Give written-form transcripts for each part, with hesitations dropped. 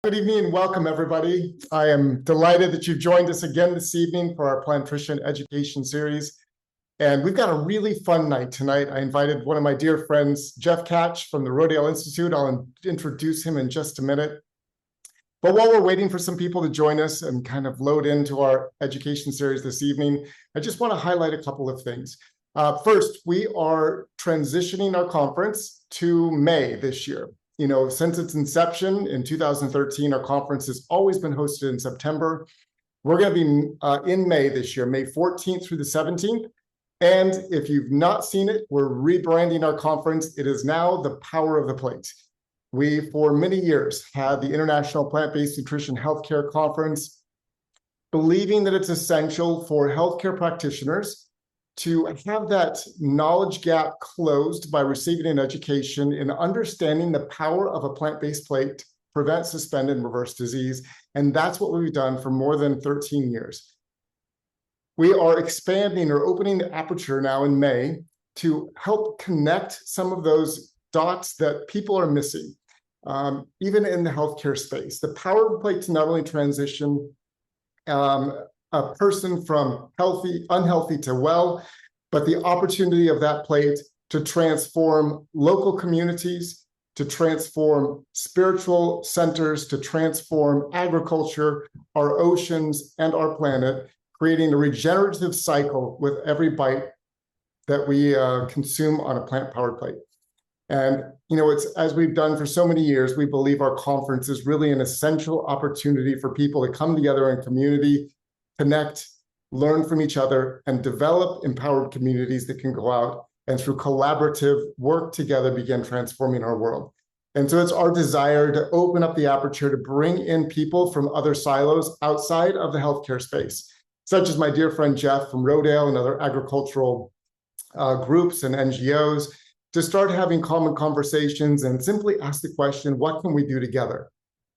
Good evening and welcome, everybody. I am delighted that you've joined us again this evening for our Plantrician education series. And we've got a really fun night tonight. I invited one of my dear friends, Jeff Tkach from the Rodale Institute. I'll introduce him in just a minute. But while we're waiting for some people to join us and kind of load into our education series this evening, I just want to highlight a couple of things. First, we are transitioning our conference to May this year. You know, since its inception in 2013, our conference has always been hosted in September. We're going to be in May this year, May 14th through the 17th. And if you've not seen it, we're rebranding our conference. It is now the Power of the Plate. We, for many years, had the International Plant-Based Nutrition Healthcare Conference, believing that it's essential for healthcare practitioners to have that knowledge gap closed by receiving an education in understanding the power of a plant-based plate to prevent, suspend, and reverse disease. And that's what we've done for more than 13 years. We are expanding or opening the aperture now in May to help connect some of those dots that people are missing, even in the healthcare space. The power of the plate to not only transition a person from unhealthy to well, but the opportunity of that plate to transform local communities, to transform spiritual centers, to transform agriculture, our oceans, and our planet, creating a regenerative cycle with every bite that we consume on a plant-powered plate. And, you know, it's as we've done for so many years, we believe our conference is really an essential opportunity for people to come together in community, connect, learn from each other, and develop empowered communities that can go out and through collaborative work together begin transforming our world. And so it's our desire to open up the aperture to bring in people from other silos outside of the healthcare space, such as my dear friend Jeff from Rodale and other agricultural groups and NGOs, to start having common conversations and simply ask the question, what can we do together?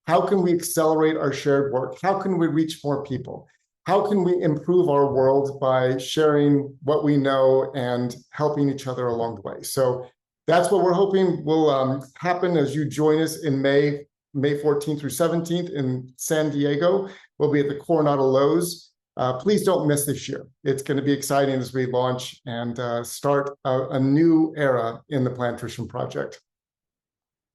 How can we accelerate our shared work? How can we reach more people? How can we improve our world by sharing what we know and helping each other along the way? So that's what we're hoping will happen as you join us in May 14th through 17th in San Diego. We'll be at the Coronado Lowe's. Please don't miss this year. It's going to be exciting as we launch and start a new era in the Plantrician project.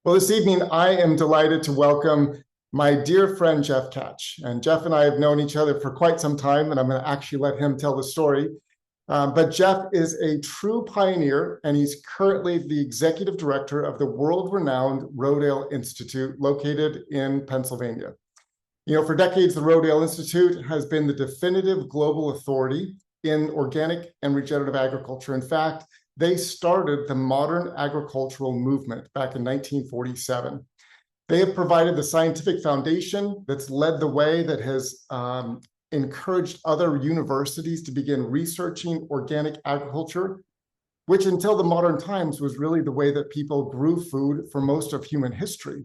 Well, this evening, I am delighted to welcome my dear friend, Jeff Tkach. And Jeff and I have known each other for quite some time, and I'm going to actually let him tell the story. But Jeff is a true pioneer, and he's currently the executive director of the world-renowned Rodale Institute, located in Pennsylvania. You know, for decades, the Rodale Institute has been the definitive global authority in organic and regenerative agriculture. In fact, they started the modern agricultural movement back in 1947. They have provided the scientific foundation that's led the way, that has encouraged other universities to begin researching organic agriculture, which until the modern times was really the way that people grew food for most of human history.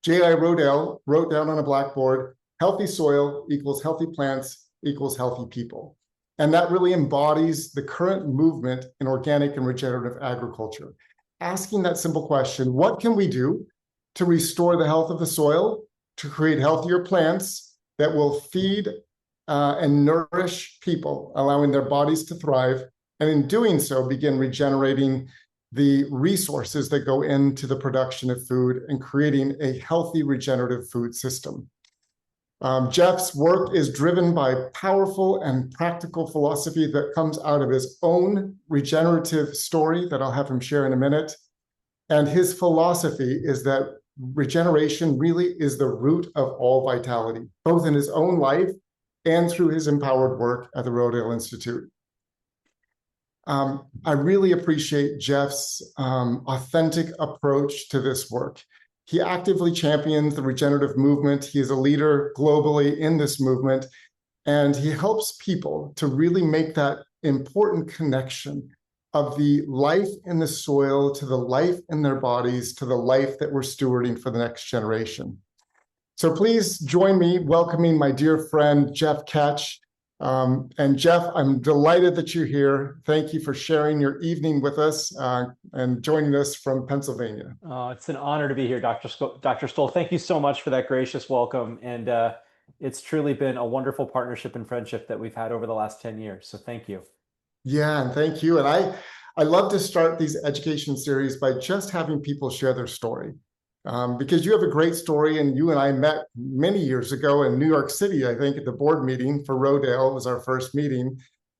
J.I. Rodale wrote down on a blackboard, healthy soil equals healthy plants equals healthy people. And that really embodies the current movement in organic and regenerative agriculture. Asking that simple question, what can we do to restore the health of the soil, to create healthier plants that will feed and nourish people, allowing their bodies to thrive, and in doing so, begin regenerating the resources that go into the production of food and creating a healthy regenerative food system. Jeff's work is driven by powerful and practical philosophy that comes out of his own regenerative story that I'll have him share in a minute. And his philosophy is that regeneration really is the root of all vitality, both in his own life and through his empowered work at the Rodale Institute. I really appreciate Jeff's authentic approach to this work. He actively champions the regenerative movement. He is a leader globally in this movement, and he helps people to really make that important connection of the life in the soil to the life in their bodies to the life that we're stewarding for the next generation. So please join me welcoming my dear friend, Jeff Tkach. And Jeff, I'm delighted that you're here. Thank you for sharing your evening with us and joining us from Pennsylvania. It's an honor to be here, Dr. Stoll. Thank you so much for that gracious welcome. And it's truly been a wonderful partnership and friendship that we've had over the last 10 years. So thank you. Yeah, and thank you. And I love to start these education series by just having people share their story. Because you have a great story, and you and I met many years ago in New York City, I think, at the board meeting for Rodale. It was our first meeting.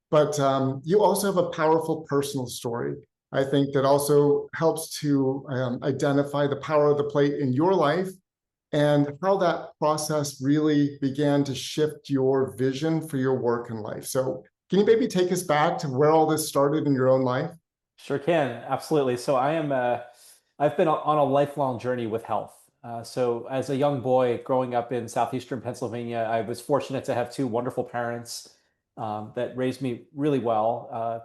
But you also have a powerful personal story, I think, that also helps to identify the power of the plate in your life and how that process really began to shift your vision for your work and life. So can you maybe take us back to where all this started in your own life? Sure can. Absolutely. So I've been on a lifelong journey with health. So as a young boy growing up in southeastern Pennsylvania, I was fortunate to have two wonderful parents that raised me really well.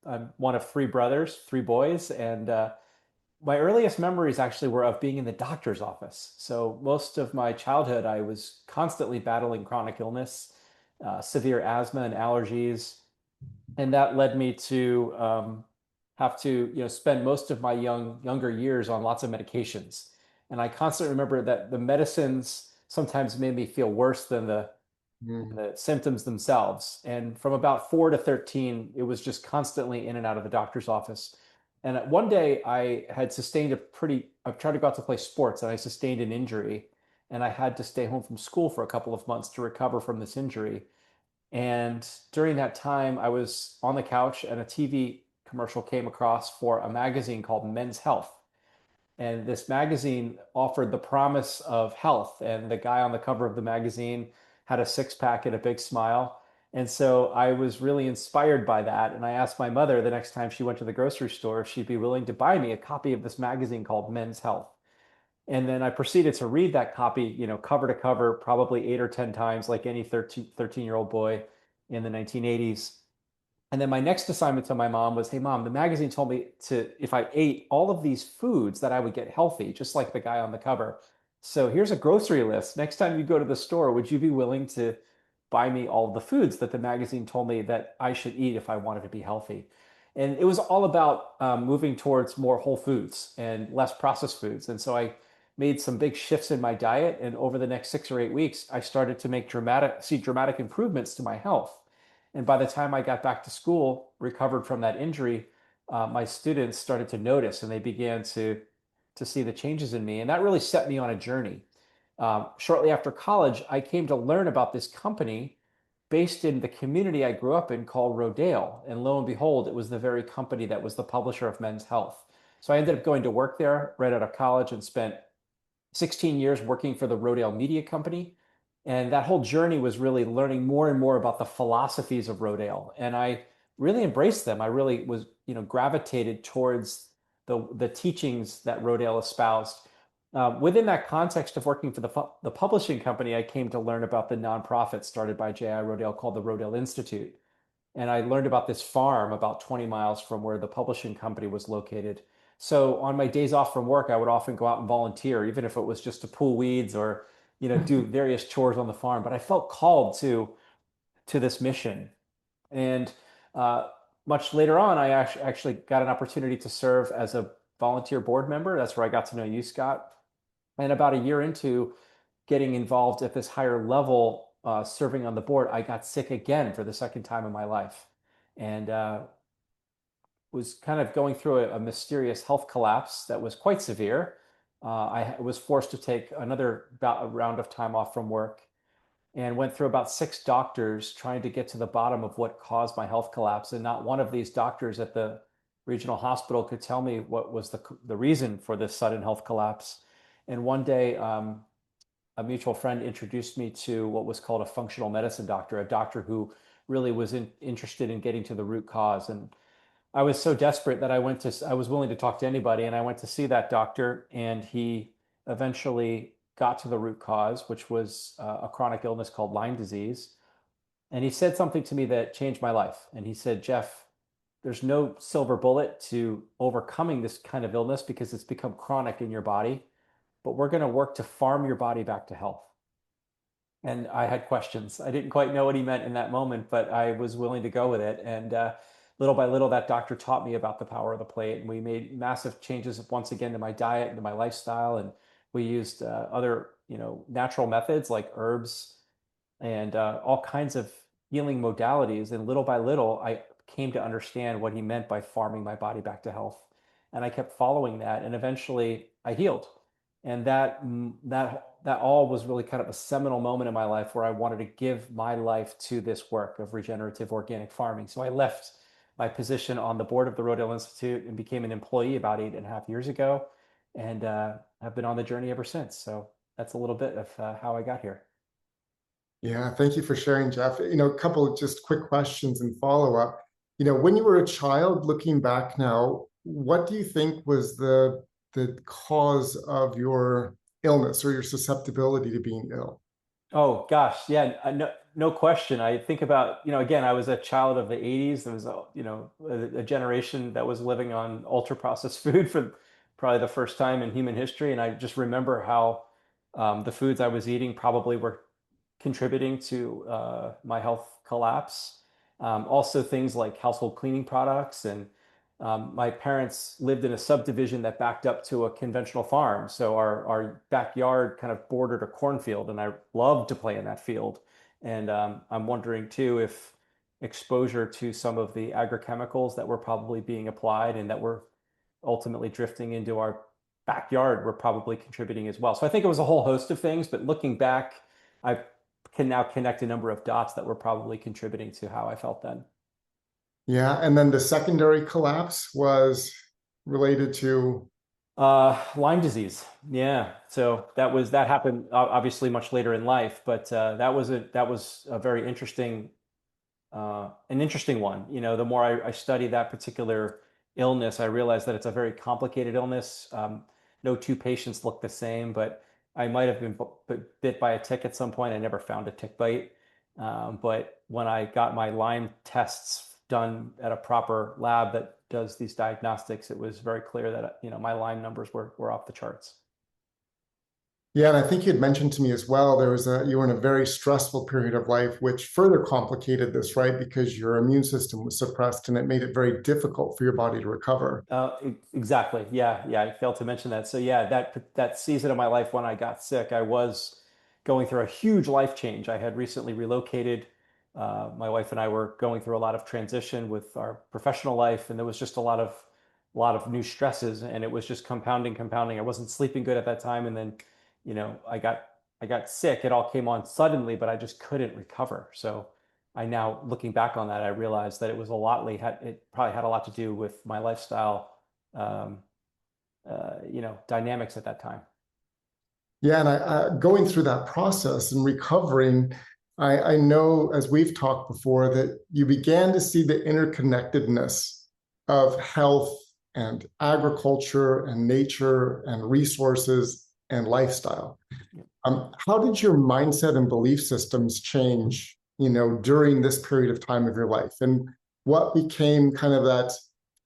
I'm one of three brothers, three boys, and my earliest memories actually were of being in the doctor's office. So most of my childhood, I was constantly battling chronic illness, severe asthma and allergies, and that led me to have to, spend most of my younger years on lots of medications. And I constantly remember that the medicines sometimes made me feel worse than Mm, the symptoms themselves. And from about 4 to 13, it was just constantly in and out of the doctor's office. And one day I had sustained I tried to go out to play sports and I sustained an injury. And I had to stay home from school for a couple of months to recover from this injury. And during that time, I was on the couch and a TV commercial came across for a magazine called Men's Health. And this magazine offered the promise of health. And the guy on the cover of the magazine had a six pack and a big smile. And so I was really inspired by that. And I asked my mother the next time she went to the grocery store if she'd be willing to buy me a copy of this magazine called Men's Health. And then I proceeded to read that copy, cover to cover, probably 8 or 10 times, like any 13-year-old boy in the 1980s. And then my next assignment to my mom was, hey, mom, the magazine told me if I ate all of these foods, that I would get healthy, just like the guy on the cover. So here's a grocery list. Next time you go to the store, would you be willing to buy me all of the foods that the magazine told me that I should eat if I wanted to be healthy? And it was all about moving towards more whole foods and less processed foods. And so I made some big shifts in my diet. And over the next 6 or 8 weeks, I started to see dramatic improvements to my health. And by the time I got back to school, recovered from that injury, my students started to notice and they began to see the changes in me. And that really set me on a journey. Shortly after college, I came to learn about this company based in the community I grew up in called Rodale. And lo and behold, it was the very company that was the publisher of Men's Health. So I ended up going to work there right out of college and spent 16 years working for the Rodale Media Company. And that whole journey was really learning more and more about the philosophies of Rodale. And I really embraced them. I really was, gravitated towards the teachings that Rodale espoused. Within that context of working for the publishing company, I came to learn about the nonprofit started by J.I. Rodale called the Rodale Institute. And I learned about this farm about 20 miles from where the publishing company was located. So on my days off from work, I would often go out and volunteer, even if it was just to pull weeds or, do various chores on the farm. But I felt called to this mission. And uh, much later on, I actually got an opportunity to serve as a volunteer board member. That's where I got to know you, Scott. And about a year into getting involved at this higher level, serving on the board, I got sick again for the second time in my life, and was kind of going through a mysterious health collapse that was quite severe. I was forced to take another round of time off from work and went through about six doctors trying to get to the bottom of what caused my health collapse. And not one of these doctors at the regional hospital could tell me what was the reason for this sudden health collapse. And one day, a mutual friend introduced me to what was called a functional medicine doctor, a doctor who really was interested in getting to the root cause. And I was so desperate that I was willing to talk to anybody, and I went to see that doctor, and he eventually got to the root cause, which was a chronic illness called Lyme disease. And he said something to me that changed my life. And he said, Jeff, there's no silver bullet to overcoming this kind of illness because it's become chronic in your body, but we're going to work to farm your body back to health. And I had questions. I didn't quite know what he meant in that moment, but I was willing to go with it. And little by little, that doctor taught me about the power of the plate. And we made massive changes once again to my diet and to my lifestyle. And we used other, natural methods like herbs and all kinds of healing modalities. And little by little, I came to understand what he meant by farming my body back to health. And I kept following that, and eventually I healed. And that all was really kind of a seminal moment in my life where I wanted to give my life to this work of regenerative organic farming. So I left my position on the board of the Rodale Institute and became an employee about 8.5 years ago, and have been on the journey ever since. So that's a little bit of how I got here. Yeah, thank you for sharing, Jeff. A couple of just quick questions and follow up. When you were a child, looking back now, what do you think was the cause of your illness or your susceptibility to being ill? Oh gosh, yeah, no question. I think about, again, I was a child of the 80s. There was a generation that was living on ultra processed food for probably the first time in human history. And I just remember how the foods I was eating probably were contributing to my health collapse. Also, things like household cleaning products. And my parents lived in a subdivision that backed up to a conventional farm. So our backyard kind of bordered a cornfield, and I loved to play in that field. And I'm wondering too if exposure to some of the agrochemicals that were probably being applied and that were ultimately drifting into our backyard were probably contributing as well. So I think it was a whole host of things, but looking back, I can now connect a number of dots that were probably contributing to how I felt then. Yeah, and then the secondary collapse was related to. Lyme disease. Yeah. So that happened obviously much later in life, but that was a very interesting an interesting one. The more I study that particular illness, I realize that it's a very complicated illness. No two patients look the same, but I might have been bit by a tick at some point. I never found a tick bite. But when I got my Lyme tests done at a proper lab that does these diagnostics, it was very clear that, my Lyme numbers were off the charts. Yeah, and I think you had mentioned to me as well, you were in a very stressful period of life, which further complicated this, right? Because your immune system was suppressed and it made it very difficult for your body to recover. Exactly. Yeah. Yeah. I failed to mention that. So yeah, that season of my life when I got sick, I was going through a huge life change. I had recently relocated. My wife and I were going through a lot of transition with our professional life, and there was just a lot of new stresses, and it was just compounding. I wasn't sleeping good at that time, and then, I got sick. It all came on suddenly, but I just couldn't recover. So I now, looking back on that, I realized that it probably had a lot to do with my lifestyle, um, dynamics at that time. Yeah, and going through that process and recovering, I know, as we've talked before, that you began to see the interconnectedness of health and agriculture and nature and resources and lifestyle. How did your mindset and belief systems change, during this period of time of your life? And what became kind of that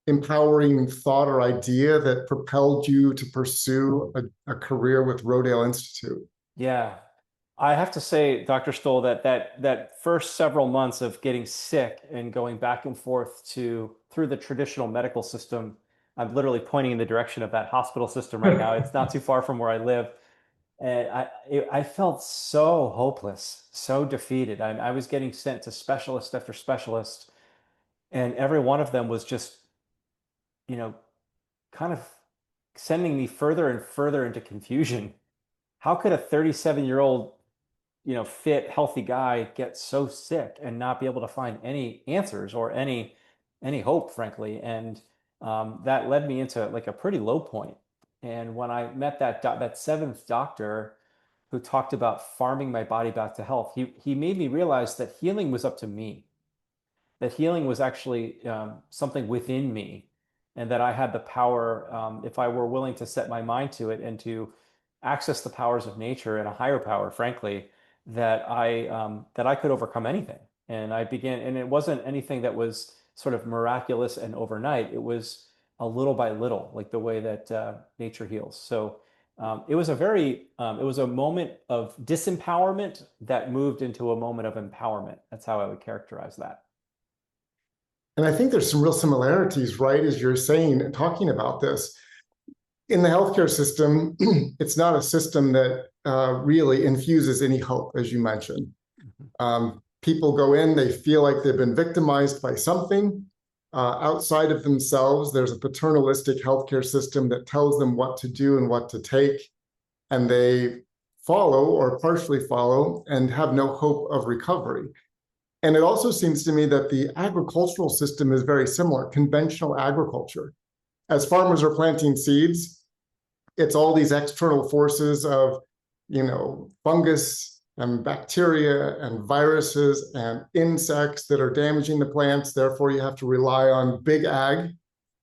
empowering thought or idea that propelled you to pursue a career with Rodale Institute? Yeah. I have to say, Dr. Stoll, that first several months of getting sick and going back and forth through the traditional medical system, I'm literally pointing in the direction of that hospital system right now. It's not too far from where I live. And I felt so hopeless, so defeated. I was getting sent to specialist after specialist, and every one of them was just, you know, kind of sending me further and further into confusion. How could a 37-year-old, fit, healthy guy get so sick and not be able to find any answers or any hope, frankly? And that led me into like a pretty low point. And when I met that seventh doctor who talked about farming my body back to health, he made me realize that healing was up to me, that healing was actually something within me, and that I had the power, if I were willing to set my mind to it and to access the powers of nature and a higher power, frankly, that I could overcome anything. And I began, and it wasn't anything that was sort of miraculous and overnight. It was a little by little, like the way that nature heals. So It was it was a moment of disempowerment that moved into a moment of empowerment. That's how I would characterize that. And I think there's some real similarities, right, as you're saying and talking about this. In the healthcare system, it's not a system that really infuses any hope, as you mentioned. People go in, they feel like they've been victimized by something outside of themselves. There's a paternalistic healthcare system that tells them what to do and what to take, and they follow or partially follow and have no hope of recovery. And it also seems to me that the agricultural system is very similar, conventional agriculture. As farmers are planting seeds, it's all these external forces of, fungus and bacteria and viruses and insects that are damaging the plants. Therefore, you have to rely on big ag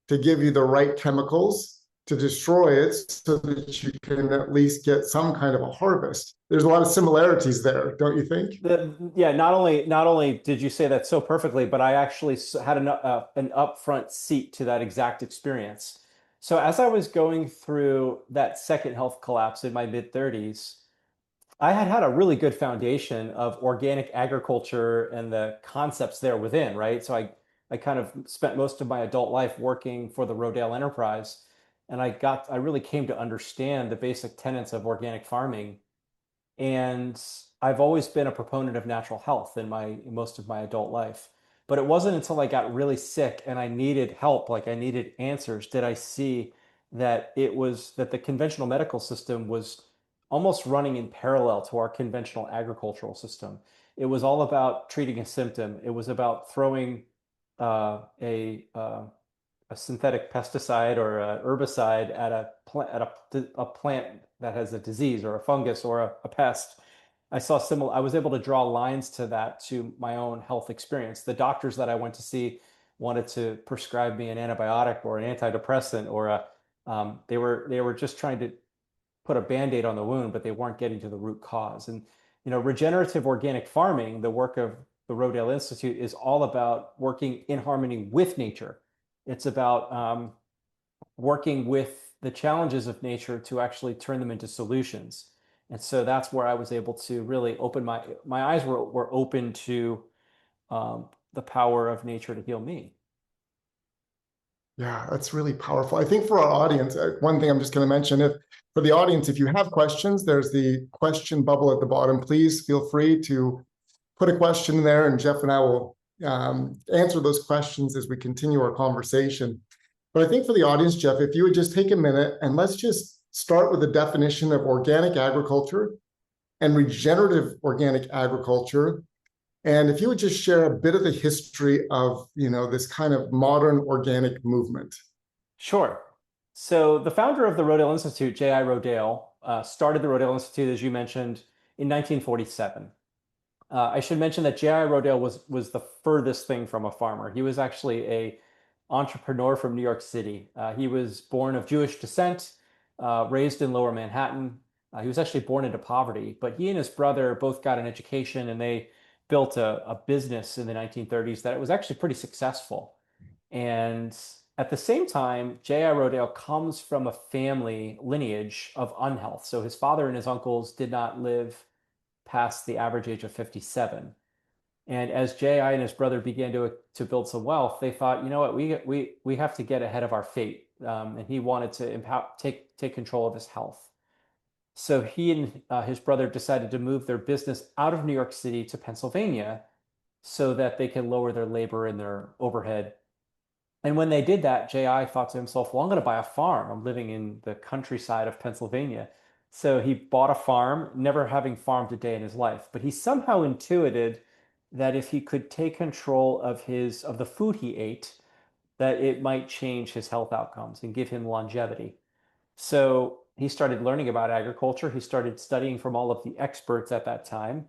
to give you the right chemicals to destroy it so that you can at least get some kind of a harvest. There's a lot of similarities there, don't you think? Yeah, not only did you say that so perfectly, but I actually had an upfront seat to that exact experience. So as I was going through that second health collapse in my mid-30s, I had a really good foundation of organic agriculture and the concepts there within, right? So I kind of spent most of my adult life working for the Rodale enterprise, and I really came to understand the basic tenets of organic farming. And I've always been a proponent of natural health in most of my adult life. But it wasn't until I got really sick and I needed help, like I needed answers, did I see that that the conventional medical system was almost running in parallel to our conventional agricultural system. It was all about treating a symptom. It was about throwing uh, a uh, a synthetic pesticide or a herbicide at a plant that has a disease or a fungus or a pest. I was able to draw lines to that to my own health experience. The doctors that I went to see wanted to prescribe me an antibiotic or an antidepressant or they were just trying to put a band-aid on the wound, but they weren't getting to the root cause. And regenerative organic farming, the work of the Rodale Institute, is all about working in harmony with nature. It's about working with the challenges of nature to actually turn them into solutions. And so that's where I was able to really open my eyes were open to the power of nature to heal me. Yeah, that's really powerful. I think for our audience, one thing I'm just going to mention, if for the audience, if you have questions, there's the question bubble at the bottom. Please feel free to put a question in there, and Jeff and I will answer those questions as we continue our conversation. But I think for the audience, Jeff, if you would just take a minute and let's just start with the definition of organic agriculture and regenerative organic agriculture. And if you would just share a bit of the history of, this kind of modern organic movement. Sure. So the founder of the Rodale Institute, J.I. Rodale, started the Rodale Institute, as you mentioned, in 1947. I should mention that J.I. Rodale was the furthest thing from a farmer. He was actually a entrepreneur from New York City. He was born of Jewish descent, raised in Lower Manhattan. He was actually born into poverty, but he and his brother both got an education and they built a business in the 1930s that was actually pretty successful. And at the same time, J.I. Rodale comes from a family lineage of unhealth. So his father and his uncles did not live past the average age of 57. And as J.I. and his brother began to build some wealth, they thought, you know what, we have to get ahead of our fate. And he wanted to take control of his health. So he and his brother decided to move their business out of New York City to Pennsylvania so that they can lower their labor and their overhead. And when they did that, J.I. thought to himself, well, I'm going to buy a farm. I'm living in the countryside of Pennsylvania. So he bought a farm, never having farmed a day in his life. But he somehow intuited that if he could take control of the food he ate, that it might change his health outcomes and give him longevity. So he started learning about agriculture. He started studying from all of the experts at that time.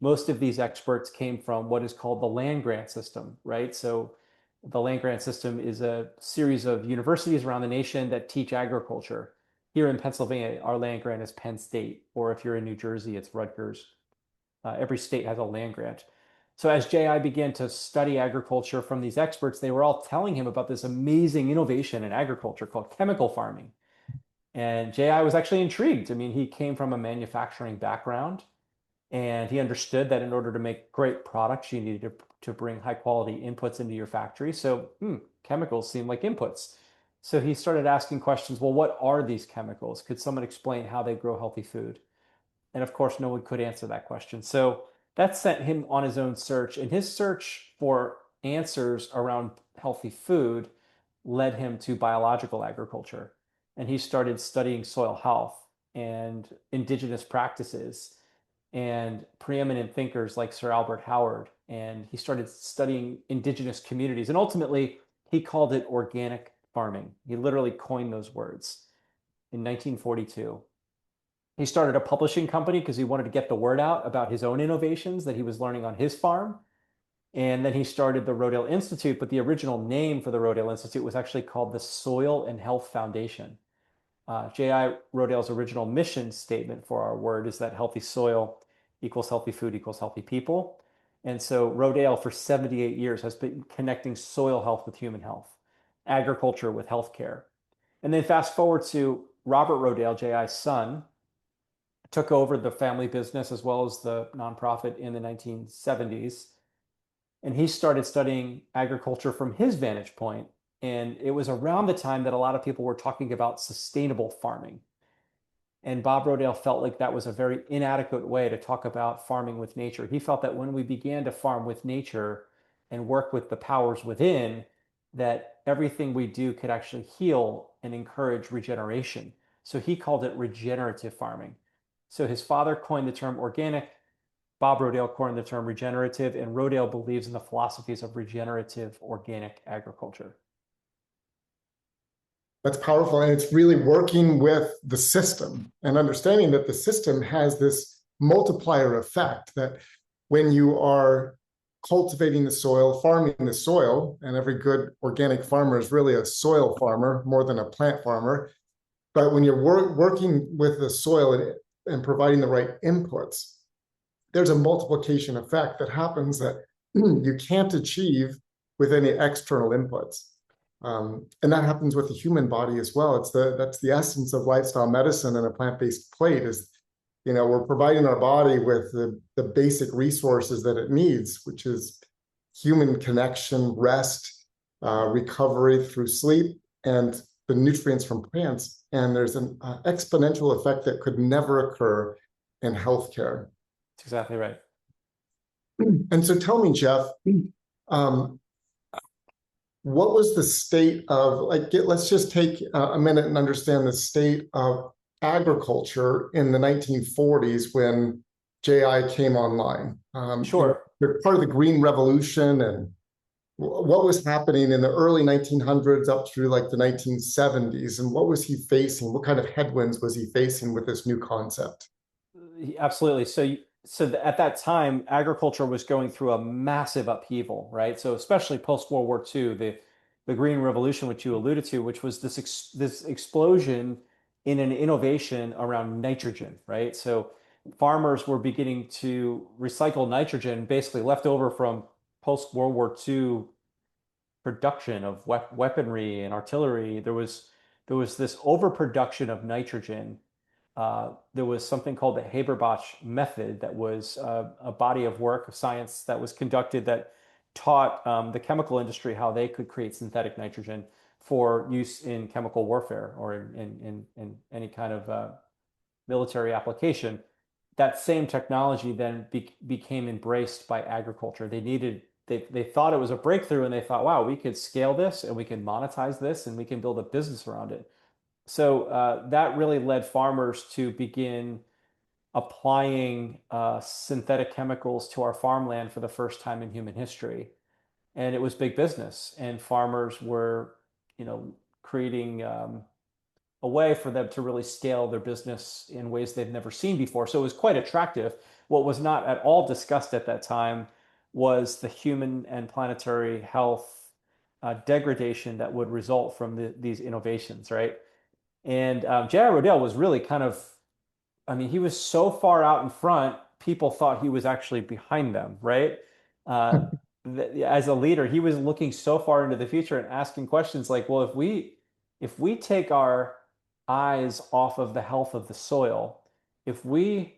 Most of these experts came from what is called the land grant system, right? So the land grant system is a series of universities around the nation that teach agriculture. Here in Pennsylvania, our land grant is Penn State, or if you're in New Jersey, it's Rutgers. Every state has a land grant. So as J.I. began to study agriculture from these experts, they were all telling him about this amazing innovation in agriculture called chemical farming. And J.I. was actually intrigued. I mean, he came from a manufacturing background, and he understood that in order to make great products, you needed to bring high quality inputs into your factory. So chemicals seem like inputs. So he started asking questions. Well, what are these chemicals? Could someone explain how they grow healthy food? And of course, no one could answer that question. So that sent him on his own search. And his search for answers around healthy food led him to biological agriculture. And he started studying soil health and indigenous practices and preeminent thinkers like Sir Albert Howard. And he started studying indigenous communities. And ultimately, he called it organic farming. He literally coined those words in 1942. He started a publishing company because he wanted to get the word out about his own innovations that he was learning on his farm. And then he started the Rodale Institute, but the original name for the Rodale Institute was actually called the Soil and Health Foundation. J.I. Rodale's original mission statement for our word is that healthy soil equals healthy food equals healthy people. And so Rodale for 78 years has been connecting soil health with human health, agriculture with healthcare. And then fast forward to Robert Rodale, J.I.'s son, took over the family business as well as the nonprofit in the 1970s. And he started studying agriculture from his vantage point. And it was around the time that a lot of people were talking about sustainable farming. And Bob Rodale felt like that was a very inadequate way to talk about farming with nature. He felt that when we began to farm with nature and work with the powers within, that everything we do could actually heal and encourage regeneration. So he called it regenerative farming. So his father coined the term organic. Bob Rodale coined the term regenerative, and Rodale believes in the philosophies of regenerative organic agriculture. That's powerful. And it's really working with the system and understanding that the system has this multiplier effect, that when you are cultivating the soil, farming the soil, and every good organic farmer is really a soil farmer more than a plant farmer. But when you're working with the soil and providing the right inputs, there's a multiplication effect that happens that you can't achieve with any external inputs. And that happens with the human body as well. That's the essence of lifestyle medicine and a plant-based plate is, we're providing our body with the basic resources that it needs, which is human connection, rest, recovery through sleep, and the nutrients from plants. And there's an exponential effect that could never occur in healthcare. That's exactly right. And so tell me, Jeff, what was the state of, let's just take a minute and understand the state of agriculture in the 1940s when JI came online. Sure. You're part of the Green Revolution, and what was happening in the early 1900s up through like the 1970s, and what was he facing? What kind of headwinds was he facing with this new concept? Absolutely. So at that time, agriculture was going through a massive upheaval, right? So especially post World War II, the Green Revolution, which you alluded to, which was this explosion in an innovation around nitrogen, right? So farmers were beginning to recycle nitrogen, basically left over from post World War II production of weaponry and artillery. There was this overproduction of nitrogen. There was something called the Haber-Bosch method that was a body of work of science that was conducted that taught the chemical industry how they could create synthetic nitrogen for use in chemical warfare or in any kind of military application. That same technology then became embraced by agriculture. They thought it was a breakthrough, and they thought, wow, we could scale this and we can monetize this and we can build a business around it. So that really led farmers to begin applying synthetic chemicals to our farmland for the first time in human history. And it was big business, and farmers were, creating a way for them to really scale their business in ways they've never seen before. So it was quite attractive. What was not at all discussed at that time was the human and planetary health degradation that would result from these innovations, right? And J.I. Rodale was really he was so far out in front, people thought he was actually behind them, right? Uh, as a leader, he was looking so far into the future and asking questions like, well, if we take our eyes off of the health of the soil, if we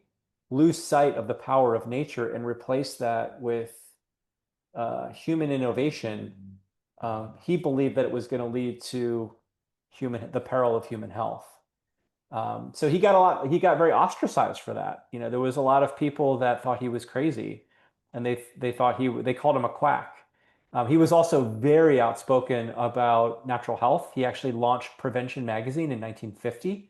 lose sight of the power of nature and replace that with human innovation, he believed that it was going to lead to the peril of human health. So he got very ostracized for that. You know, there was a lot of people that thought he was crazy, and they called him a quack. He was also very outspoken about natural health. He actually launched Prevention Magazine in 1950.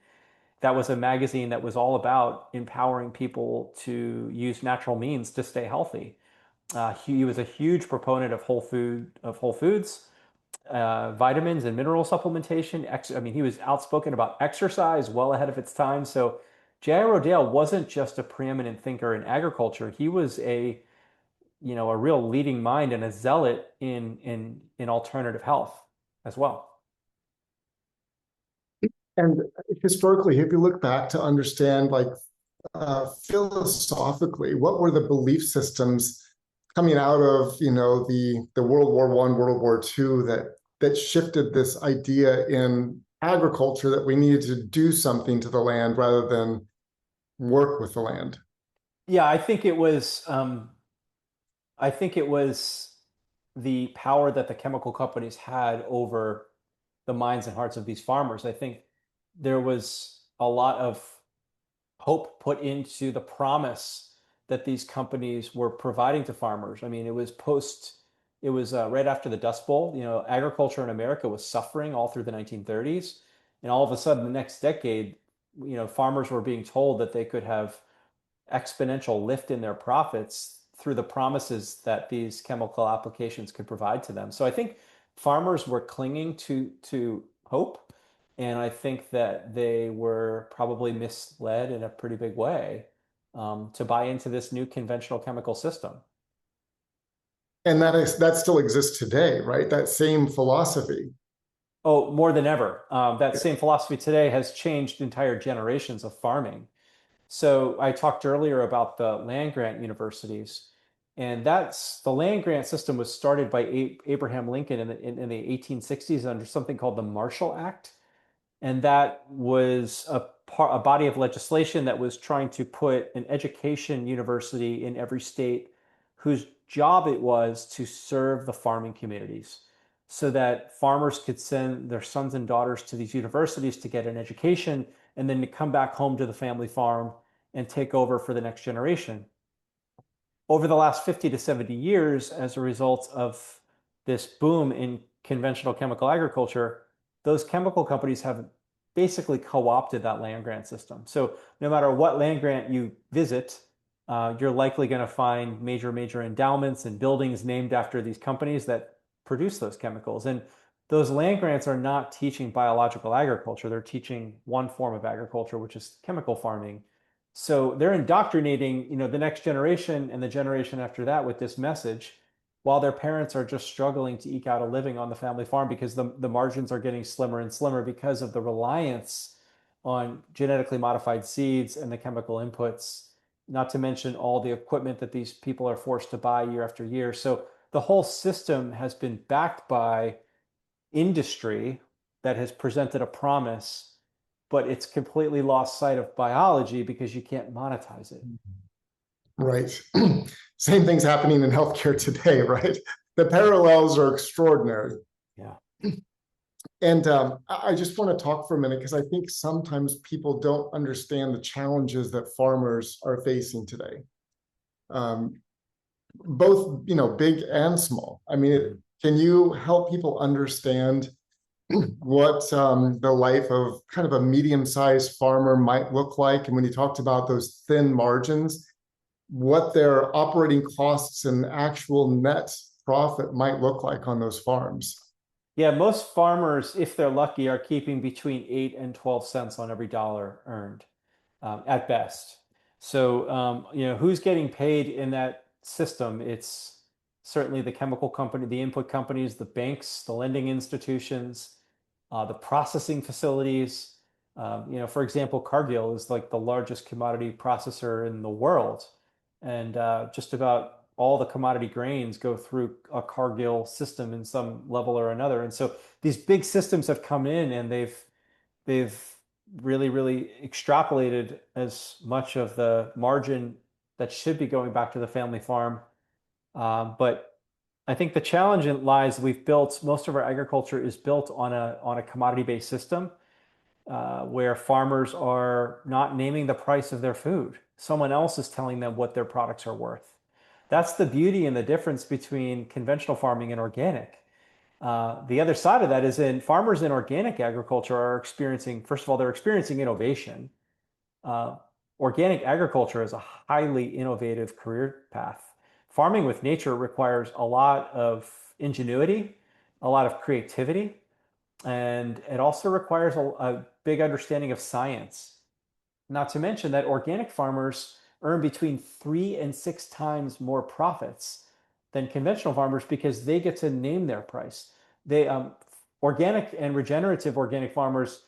That was a magazine that was all about empowering people to use natural means to stay healthy. He was a huge proponent of whole foods, vitamins and mineral supplementation. I mean, he was outspoken about exercise well ahead of its time. So J.I. Rodale wasn't just a preeminent thinker in agriculture. He was a real leading mind and a zealot in alternative health as well. And historically, if you look back to understand, like philosophically, what were the belief systems coming out of, the World War I, World War II, that shifted this idea in agriculture that we needed to do something to the land rather than work with the land? Yeah, I think it was the power that the chemical companies had over the minds and hearts of these farmers. I think there was a lot of hope put into the promise that these companies were providing to farmers. I mean, it was right after the Dust Bowl. You know, agriculture in America was suffering all through the 1930s, and all of a sudden, the next decade, farmers were being told that they could have exponential lift in their profits through the promises that these chemical applications could provide to them. So I think farmers were clinging to hope, and I think that they were probably misled in a pretty big way to buy into this new conventional chemical system. And that still exists today, right? That same philosophy. Oh, more than ever. That same philosophy today has changed entire generations of farming. So I talked earlier about the land grant universities, and that's the land grant system was started by Abraham Lincoln in the 1860s under something called the Marshall Act. And that was a body of legislation that was trying to put an education university in every state whose job it was to serve the farming communities so that farmers could send their sons and daughters to these universities to get an education and then to come back home to the family farm and take over for the next generation. Over the last 50 to 70 years, as a result of this boom in conventional chemical agriculture, those chemical companies have basically co-opted that land grant system. So no matter what land grant you visit, you're likely going to find major endowments and buildings named after these companies that produce those chemicals. And those land grants are not teaching biological agriculture. They're teaching one form of agriculture, which is chemical farming. So they're indoctrinating, the next generation and the generation after that with this message, while their parents are just struggling to eke out a living on the family farm because the margins are getting slimmer and slimmer because of the reliance on genetically modified seeds and the chemical inputs, not to mention all the equipment that these people are forced to buy year after year. So the whole system has been backed by industry that has presented a promise, but it's completely lost sight of biology because you can't monetize it. Right. Same thing's happening in healthcare today, right? The parallels are extraordinary. Yeah. And I just want to talk for a minute because I think sometimes people don't understand the challenges that farmers are facing today, both big and small. I mean, can you help people understand what the life of kind of a medium-sized farmer might look like? And when you talked about those thin margins, what their operating costs and actual net profit might look like on those farms? Yeah, most farmers, if they're lucky, are keeping between 8 and 12 cents on every dollar earned, at best. So, who's getting paid in that system? It's certainly the chemical company, the input companies, the banks, the lending institutions, the processing facilities. For example, Cargill is like the largest commodity processor in the world, and just about all the commodity grains go through a Cargill system in some level or another. And so these big systems have come in and they've really, really extrapolated as much of the margin that should be going back to the family farm. But I think the challenge lies we've built most of our agriculture is built on a commodity-based system where farmers are not naming the price of their food. Someone else is telling them what their products are worth. That's the beauty and the difference between conventional farming and organic. The other side of that is in farmers in organic agriculture are experiencing, first of all, they're experiencing innovation. Uh, Organic agriculture is a highly innovative career path. Farming with nature requires a lot of ingenuity, a lot of creativity, and it also requires a big understanding of science. Not to mention that organic farmers earn between 3 and 6 times more profits than conventional farmers because they get to name their price. They Organic and regenerative organic farmers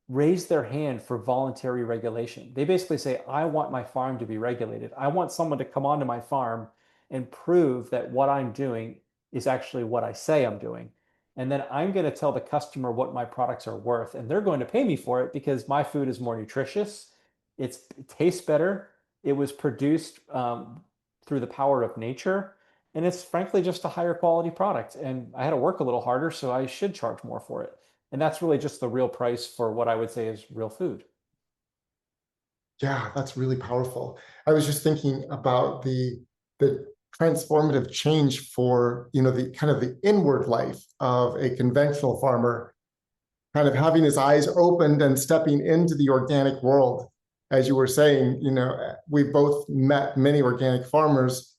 raise their hand for voluntary regulation. They basically say, I want my farm to be regulated. I want someone to come onto my farm and prove that what I'm doing is actually what I say I'm doing. And then I'm going to tell the customer what my products are worth. And they're going to pay me for it because my food is more nutritious. It tastes better. It was produced through the power of nature. And it's frankly just a higher quality product. And I had to work a little harder, so I should charge more for it. And that's really just the real price for what I would say is real food. Yeah, that's really powerful. I was just thinking about the transformative change for, the kind of the inward life of a conventional farmer, kind of having his eyes opened and stepping into the organic world. As you were saying, we both met many organic farmers,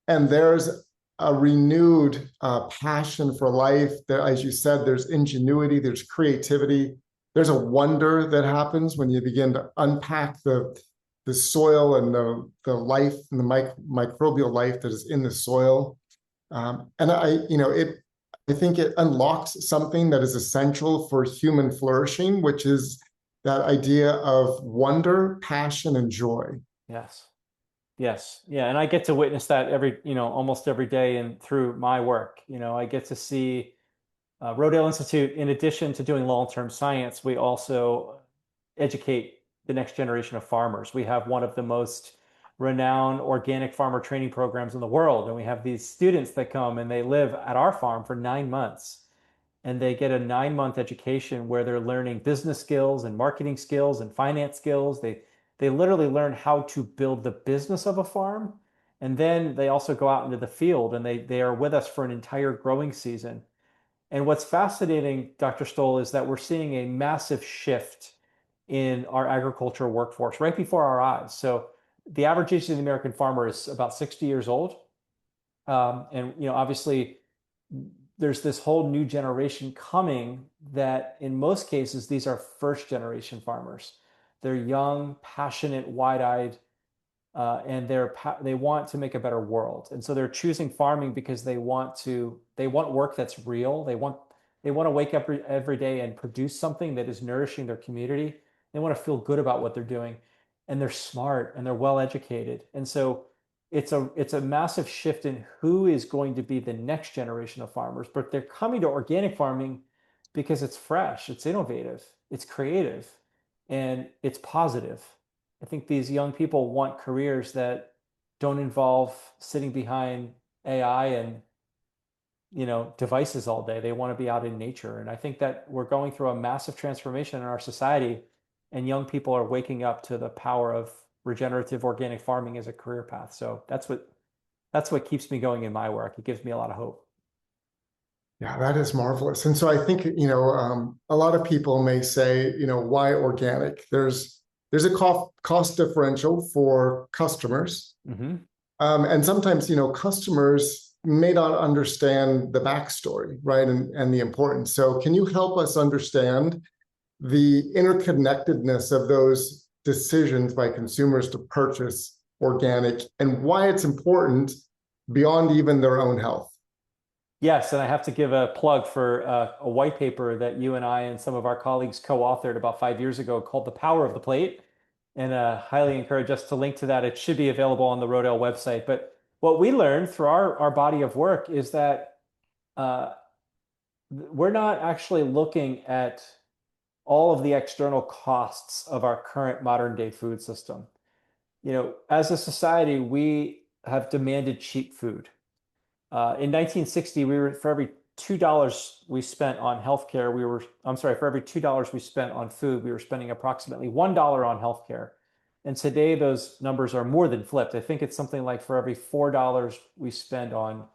and there's a renewed passion for life. There, as you said, there's ingenuity, there's creativity, there's a wonder that happens when you begin to unpack the soil and the life and the microbial life that is in the soil. And I think it unlocks something that is essential for human flourishing, which is that idea of wonder, passion, and joy. Yes. Yes. Yeah. And I get to witness that almost every day and through my work. I get to see Rodale Institute, in addition to doing long-term science, we also educate the next generation of farmers. We have one of the most renowned organic farmer training programs in the world. And we have these students that come and they live at our farm for 9 months. And they get a 9 month education where they're learning business skills and marketing skills and finance skills. They literally learn how to build the business of a farm. And then they also go out into the field and they are with us for an entire growing season. And what's fascinating, Dr. Stoll, is that we're seeing a massive shift in our agricultural workforce right before our eyes. So the average age of the American farmer is about 60 years old. And obviously there's this whole new generation coming that in most cases, these are first generation farmers. They're young, passionate, wide-eyed, and they want to make a better world. And so they're choosing farming because they want work that's real. They want to wake up every day and produce something that is nourishing their community. They want to feel good about what they're doing, and they're smart and they're well educated. And so it's a massive shift in who is going to be the next generation of farmers. But they're coming to organic farming because it's fresh, it's innovative, it's creative, and it's positive. I think these young people want careers that don't involve sitting behind AI and devices all day. They want to be out in nature. And I think that we're going through a massive transformation in our society, and young people are waking up to the power of regenerative organic farming as a career path. So that's what keeps me going in my work. It gives me a lot of hope. Yeah, that is marvelous. And so I think, a lot of people may say, why organic? There's a cost differential for customers. Mm-hmm. And sometimes, customers may not understand the backstory, right? And the importance. So can you help us understand the interconnectedness of those decisions by consumers to purchase organic and why it's important beyond even their own health? Yes, and I have to give a plug for a white paper that you and I and some of our colleagues co-authored about 5 years ago called The Power of the Plate. And highly encourage us to link to that. It should be available on the Rodale website. But what we learned through our body of work is that we're not actually looking at all of the external costs of our current modern day food system. As a society, we have demanded cheap food. In 1960, we were for every $2 we spent on healthcare, I'm sorry, for every $2 we spent on food, we were spending approximately $1 on healthcare. And today those numbers are more than flipped. I think it's something like for every $4 we spend on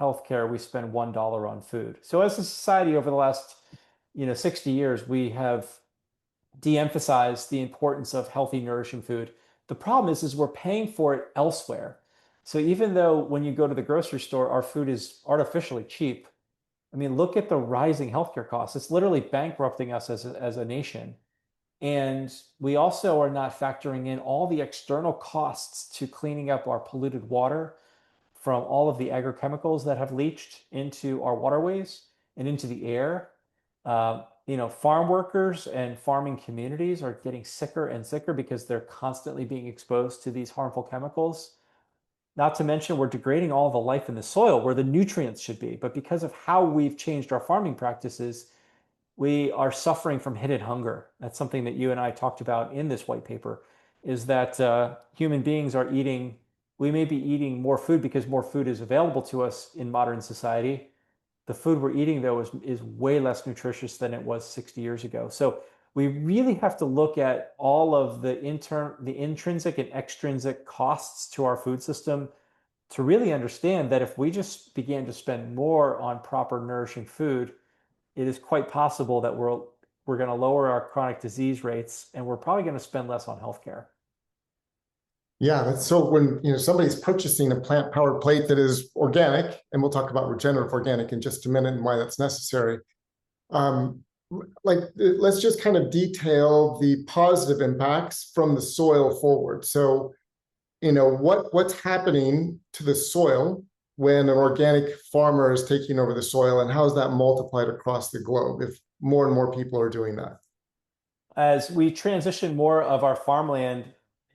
healthcare, we spend $1 on food. So as a society over the last, 60 years, we have de-emphasized the importance of healthy, nourishing food. The problem is we're paying for it elsewhere. So even though when you go to the grocery store, our food is artificially cheap, I mean, look at the rising healthcare costs. It's literally bankrupting us as a nation. And we also are not factoring in all the external costs to cleaning up our polluted water from all of the agrochemicals that have leached into our waterways and into the air. Farm workers and farming communities are getting sicker and sicker because they're constantly being exposed to these harmful chemicals. Not to mention, we're degrading all the life in the soil where the nutrients should be. But because of how we've changed our farming practices, we are suffering from hidden hunger. That's something that you and I talked about in this white paper, is that human beings we may be eating more food because more food is available to us in modern society. The food we're eating, though, is way less nutritious than it was 60 years ago. So we really have to look at all of the intrinsic and extrinsic costs to our food system to really understand that if we just began to spend more on proper nourishing food, it is quite possible that we're going to lower our chronic disease rates, and we're probably going to spend less on healthcare. Yeah, that's so when somebody's purchasing a plant-powered plate that is organic, and we'll talk about regenerative organic in just a minute and why that's necessary. Let's just kind of detail the positive impacts from the soil forward. So, what's happening to the soil when an organic farmer is taking over the soil, and how is that multiplied across the globe if more and more people are doing that? As we transition more of our farmland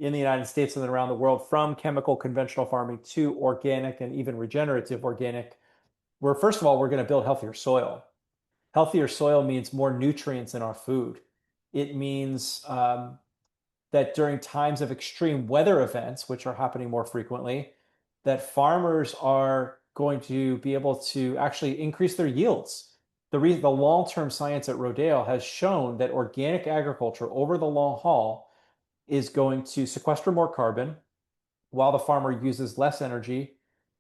in the United States and then around the world from chemical conventional farming to organic and even regenerative organic, first of all, we're going to build healthier soil. Healthier soil means more nutrients in our food. It means that during times of extreme weather events, which are happening more frequently, that farmers are going to be able to actually increase their yields. The long-term science at Rodale has shown that organic agriculture over the long haul is going to sequester more carbon while the farmer uses less energy,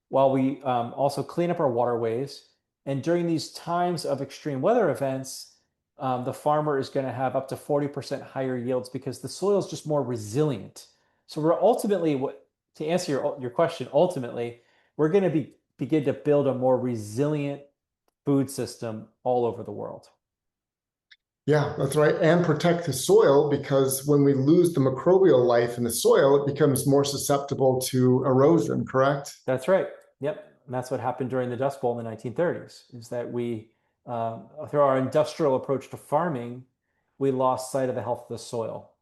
while we also clean up our waterways. And during these times of extreme weather events, the farmer is going to have up to 40% higher yields because the soil is just more resilient. So we're ultimately, to answer your question, ultimately, we're going to begin to build a more resilient food system all over the world. Yeah, that's right. And protect the soil, because when we lose the microbial life in the soil, it becomes more susceptible to erosion, correct? That's right. Yep. And that's what happened during the Dust Bowl in the 1930s, is that through our industrial approach to farming, we lost sight of the health of the soil.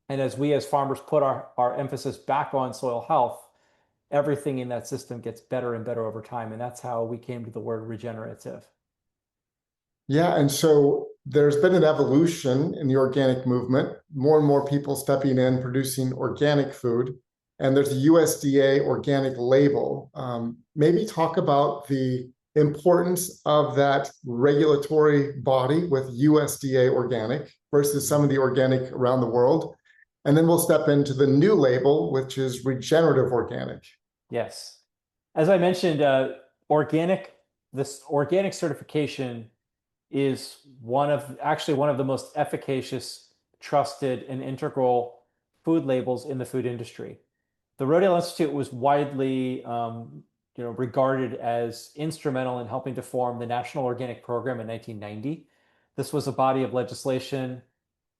And as farmers put our emphasis back on soil health, everything in that system gets better and better over time. And that's how we came to the word regenerative. Yeah, and so there's been an evolution in the organic movement, more and more people stepping in, producing organic food, and there's a USDA organic label. Maybe talk about the importance of that regulatory body with USDA organic versus some of the organic around the world. And then we'll step into the new label, which is regenerative organic. Yes. As I mentioned, this organic certification is one of the most efficacious, trusted, and integral food labels in the food industry. The Rodale Institute was widely regarded as instrumental in helping to form the National Organic Program in 1990. This was a body of legislation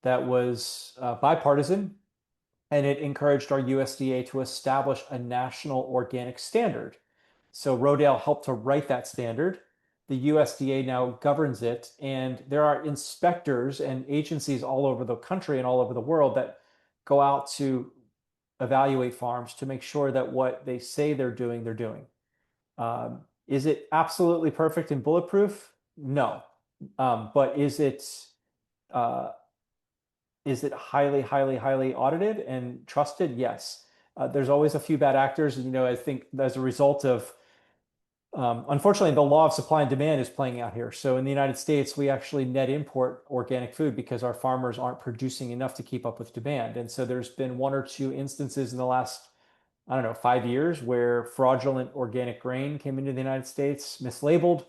that was bipartisan, and it encouraged our USDA to establish a national organic standard. So Rodale helped to write that standard. The USDA now governs it, and there are inspectors and agencies all over the country and all over the world that go out to evaluate farms to make sure that what they say they're doing, they're doing. Is it absolutely perfect and bulletproof? No. But is it Uh, is it highly, highly, highly audited and trusted? Yes. There's always a few bad actors. I think as a result of, unfortunately, the law of supply and demand is playing out here. So in the United States, we actually net import organic food because our farmers aren't producing enough to keep up with demand. And so there's been one or two instances in the last, I don't know, 5 years where fraudulent organic grain came into the United States, mislabeled,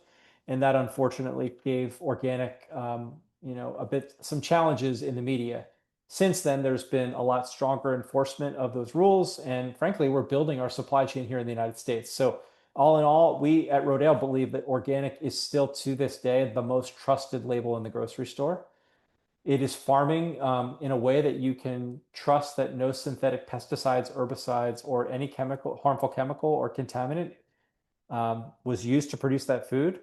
and that unfortunately gave organic, some challenges in the media. Since then, there's been a lot stronger enforcement of those rules, and frankly, we're building our supply chain here in the United States. So, all in all, we at Rodale believe that organic is still to this day the most trusted label in the grocery store. It is farming in a way that you can trust that no synthetic pesticides, herbicides, or any harmful chemical or contaminant was used to produce that food.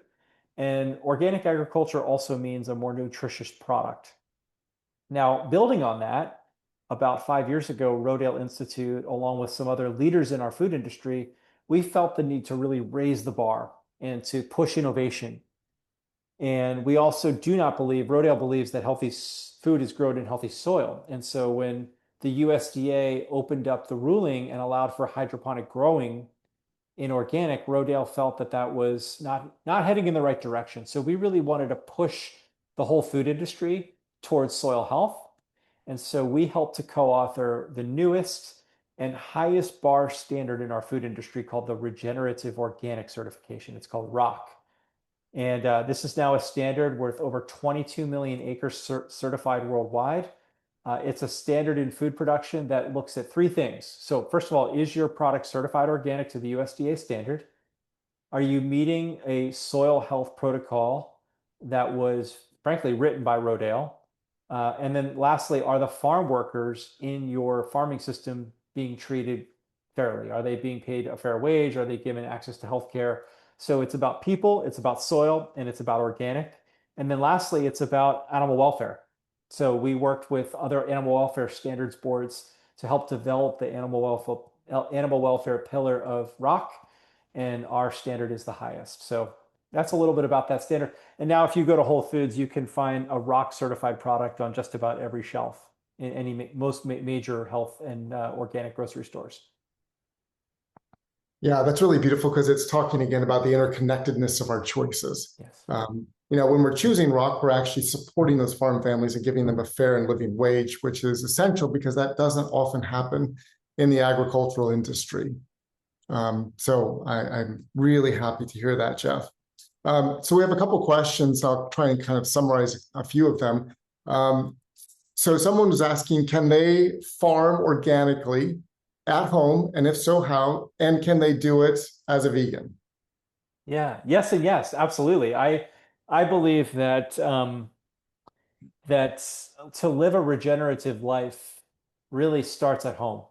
And organic agriculture also means a more nutritious product. Now, building on that, about 5 years ago, Rodale Institute, along with some other leaders in our food industry, we felt the need to really raise the bar and to push innovation. And we also do not believe, Rodale believes that healthy food is grown in healthy soil. And so when the USDA opened up the ruling and allowed for hydroponic growing in organic, Rodale felt that that was not heading in the right direction. So we really wanted to push the whole food industry towards soil health. And so we helped to co-author the newest and highest bar standard in our food industry called the Regenerative Organic Certification. It's called ROC. And this is now a standard worth over 22 million acres certified worldwide. It's a standard in food production that looks at three things. So first of all, is your product certified organic to the USDA standard? Are you meeting a soil health protocol that was frankly written by Rodale? And then lastly, are the farm workers in your farming system being treated fairly? Are they being paid a fair wage? Are they given access to health care? So it's about people, it's about soil, and it's about organic. And then lastly, it's about animal welfare. So we worked with other animal welfare standards boards to help develop the animal welfare pillar of ROC, and our standard is the highest. So that's a little bit about that standard. And now if you go to Whole Foods, you can find a ROC certified product on just about every shelf in most major health and organic grocery stores. Yeah, that's really beautiful because it's talking again about the interconnectedness of our choices. Yes. When we're choosing rock, we're actually supporting those farm families and giving them a fair and living wage, which is essential because that doesn't often happen in the agricultural industry. So I'm really happy to hear that, Jeff. So we have a couple questions. I'll try and kind of summarize a few of them. So someone was asking, can they farm organically at home? And if so, how? And can they do it as a vegan? Yeah, yes, and yes, absolutely. I believe that that to live a regenerative life really starts at home,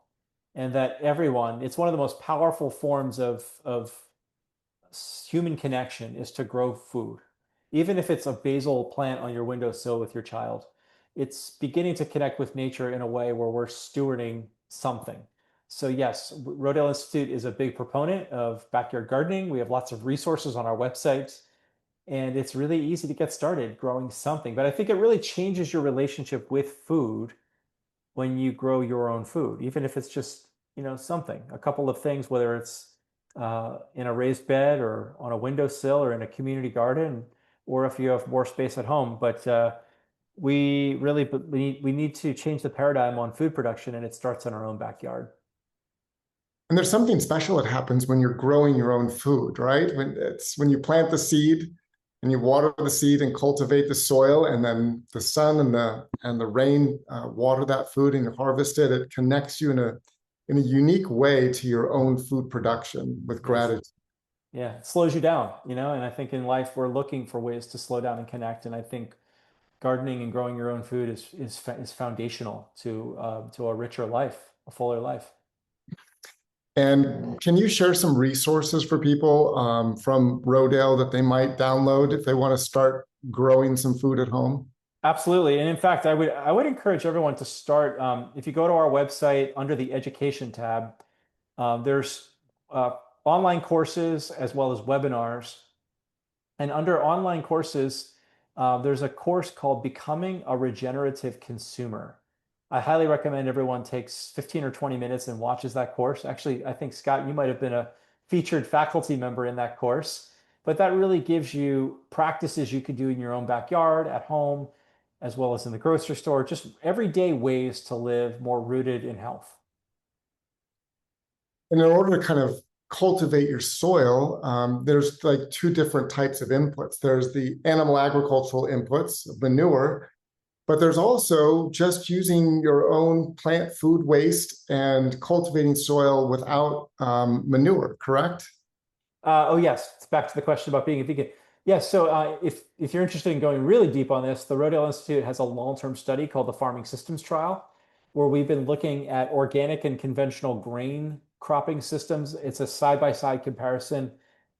and that it's one of the most powerful forms of human connection is to grow food. Even if it's a basil plant on your windowsill with your child, it's beginning to connect with nature in a way where we're stewarding something. So yes, Rodale Institute is a big proponent of backyard gardening. We have lots of resources on our website, and it's really easy to get started growing something. But I think it really changes your relationship with food when you grow your own food, even if it's just, something, a couple of things, whether it's in a raised bed or on a windowsill or in a community garden, or if you have more space at home. But we need to change the paradigm on food production, and it starts in our own backyard. And there's something special that happens when you're growing your own food, right? When you plant the seed and you water the seed and cultivate the soil, and then the sun and the rain water that food and you harvest it. It connects you in a unique way to your own food production with gratitude. Yeah, it slows you down, and I think in life we're looking for ways to slow down and connect. And I think gardening and growing your own food is foundational to a richer life, a fuller life. And can you share some resources for people from Rodale that they might download if they want to start growing some food at home? Absolutely. And in fact, I would encourage everyone to start. If you go to our website under the education tab, there's online courses as well as webinars. And under online courses, There's a course called Becoming a Regenerative Consumer. I highly recommend everyone takes 15 or 20 minutes and watches that course. Actually, I think, Scott, you might have been a featured faculty member in that course, but that really gives you practices you could do in your own backyard, at home, as well as in the grocery store, just everyday ways to live more rooted in health. And in order to kind of cultivate your soil, there's like two different types of inputs. There's the animal agricultural inputs, manure, but there's also just using your own plant food waste and cultivating soil without manure, correct? Oh yes, it's back to the question about being a vegan. Yes, so if you're interested in going really deep on this, the Rodale Institute has a long-term study called the Farming Systems Trial, where we've been looking at organic and conventional grain cropping systems. It's a side-by-side comparison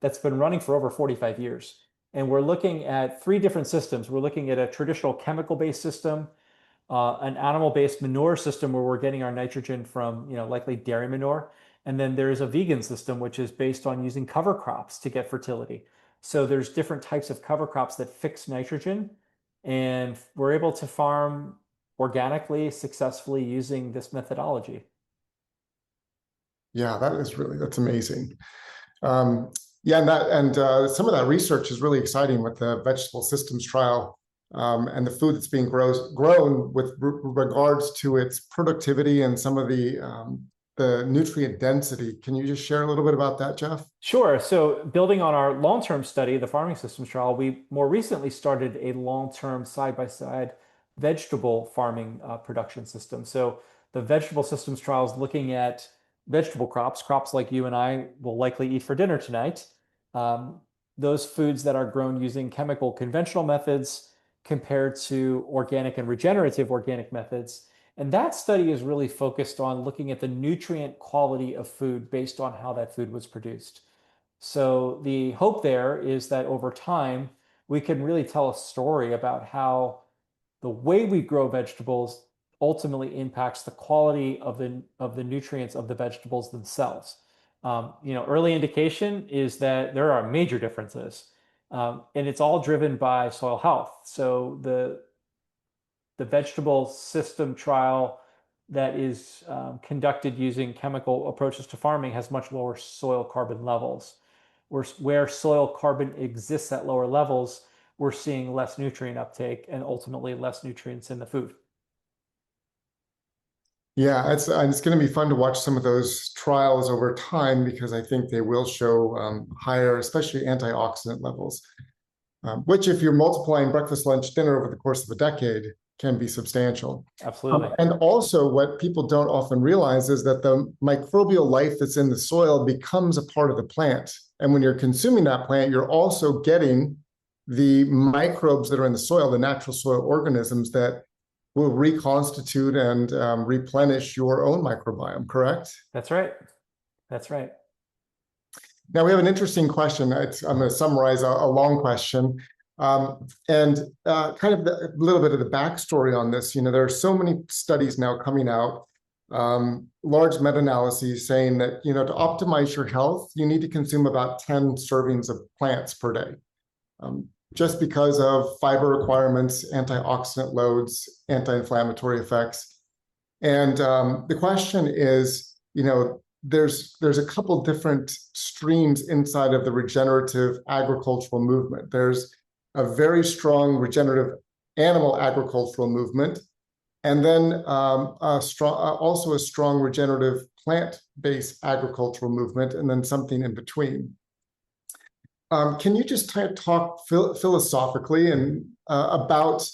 that's been running for over 45 years. And we're looking at three different systems. We're looking at a traditional chemical-based system, an animal-based manure system where we're getting our nitrogen from, likely dairy manure. And then there's a vegan system, which is based on using cover crops to get fertility. So there's different types of cover crops that fix nitrogen, and we're able to farm organically, successfully using this methodology. Yeah, that's amazing. Um, yeah, and some of that research is really exciting with the vegetable systems trial and the food that's being grown with regards to its productivity and some of the nutrient density. Can you just share a little bit about that, Jeff? Sure. So, building on our long-term study, the farming systems trial, we more recently started a long-term side-by-side vegetable farming production system. So, the vegetable systems trial is looking at vegetable crops, crops like you and I will likely eat for dinner tonight. Um, those foods that are grown using chemical conventional methods compared to organic and regenerative organic methods. And that study is really focused on looking at the nutrient quality of food based on how that food was produced. So the hope there is that over time, we can really tell a story about how the way we grow vegetables ultimately impacts the quality of the nutrients of the vegetables themselves. Early indication is that there are major differences, and it's all driven by soil health. So the vegetable system trial that is conducted using chemical approaches to farming has much lower soil carbon levels. Where soil carbon exists at lower levels, we're seeing less nutrient uptake and ultimately less nutrients in the food. Yeah, it's going to be fun to watch some of those trials over time because I think they will show higher, especially antioxidant levels, which if you're multiplying breakfast, lunch, dinner over the course of a decade can be substantial. Absolutely. And also what people don't often realize is that the microbial life that's in the soil becomes a part of the plant. And when you're consuming that plant, you're also getting the microbes that are in the soil, the natural soil organisms that will reconstitute and replenish your own microbiome, correct? That's right. That's right. Now we have an interesting question. I'm going to summarize a long question. And kind of a little bit of the backstory on this. There are so many studies now coming out, large meta-analyses saying that, to optimize your health, you need to consume about 10 servings of plants per day. Just because of fiber requirements, antioxidant loads, anti-inflammatory effects. And the question is, there's a couple different streams inside of the regenerative agricultural movement. There's a very strong regenerative animal agricultural movement, and then also a strong regenerative plant-based agricultural movement, and then something in between. Can you just talk philosophically and about,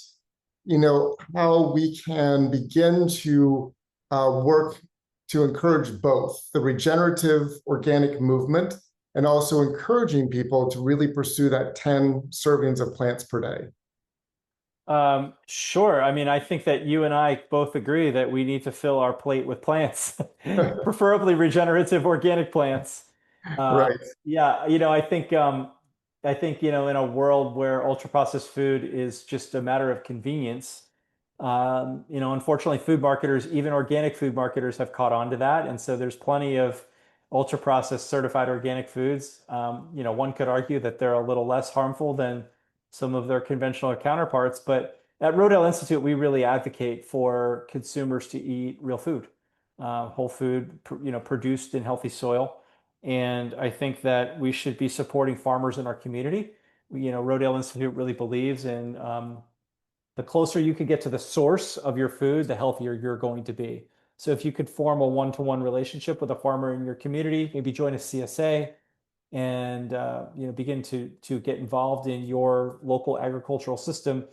how we can begin to work to encourage both the regenerative organic movement and also encouraging people to really pursue that 10 servings of plants per day? Sure. I mean, I think that you and I both agree that we need to fill our plate with plants, preferably regenerative organic plants. Right. Yeah, I think, in a world where ultra processed food is just a matter of convenience, unfortunately, food marketers, even organic food marketers, have caught on to that, and so there's plenty of ultra processed certified organic foods. One could argue that they're a little less harmful than some of their conventional counterparts. But at Rodale Institute, we really advocate for consumers to eat real food, whole food, produced in healthy soil. And I think that we should be supporting farmers in our community. Rodale Institute really believes in the closer you could get to the source of your food, the healthier you're going to be. So if you could form a one-to-one relationship with a farmer in your community, maybe join a CSA and begin to get involved in your local agricultural system.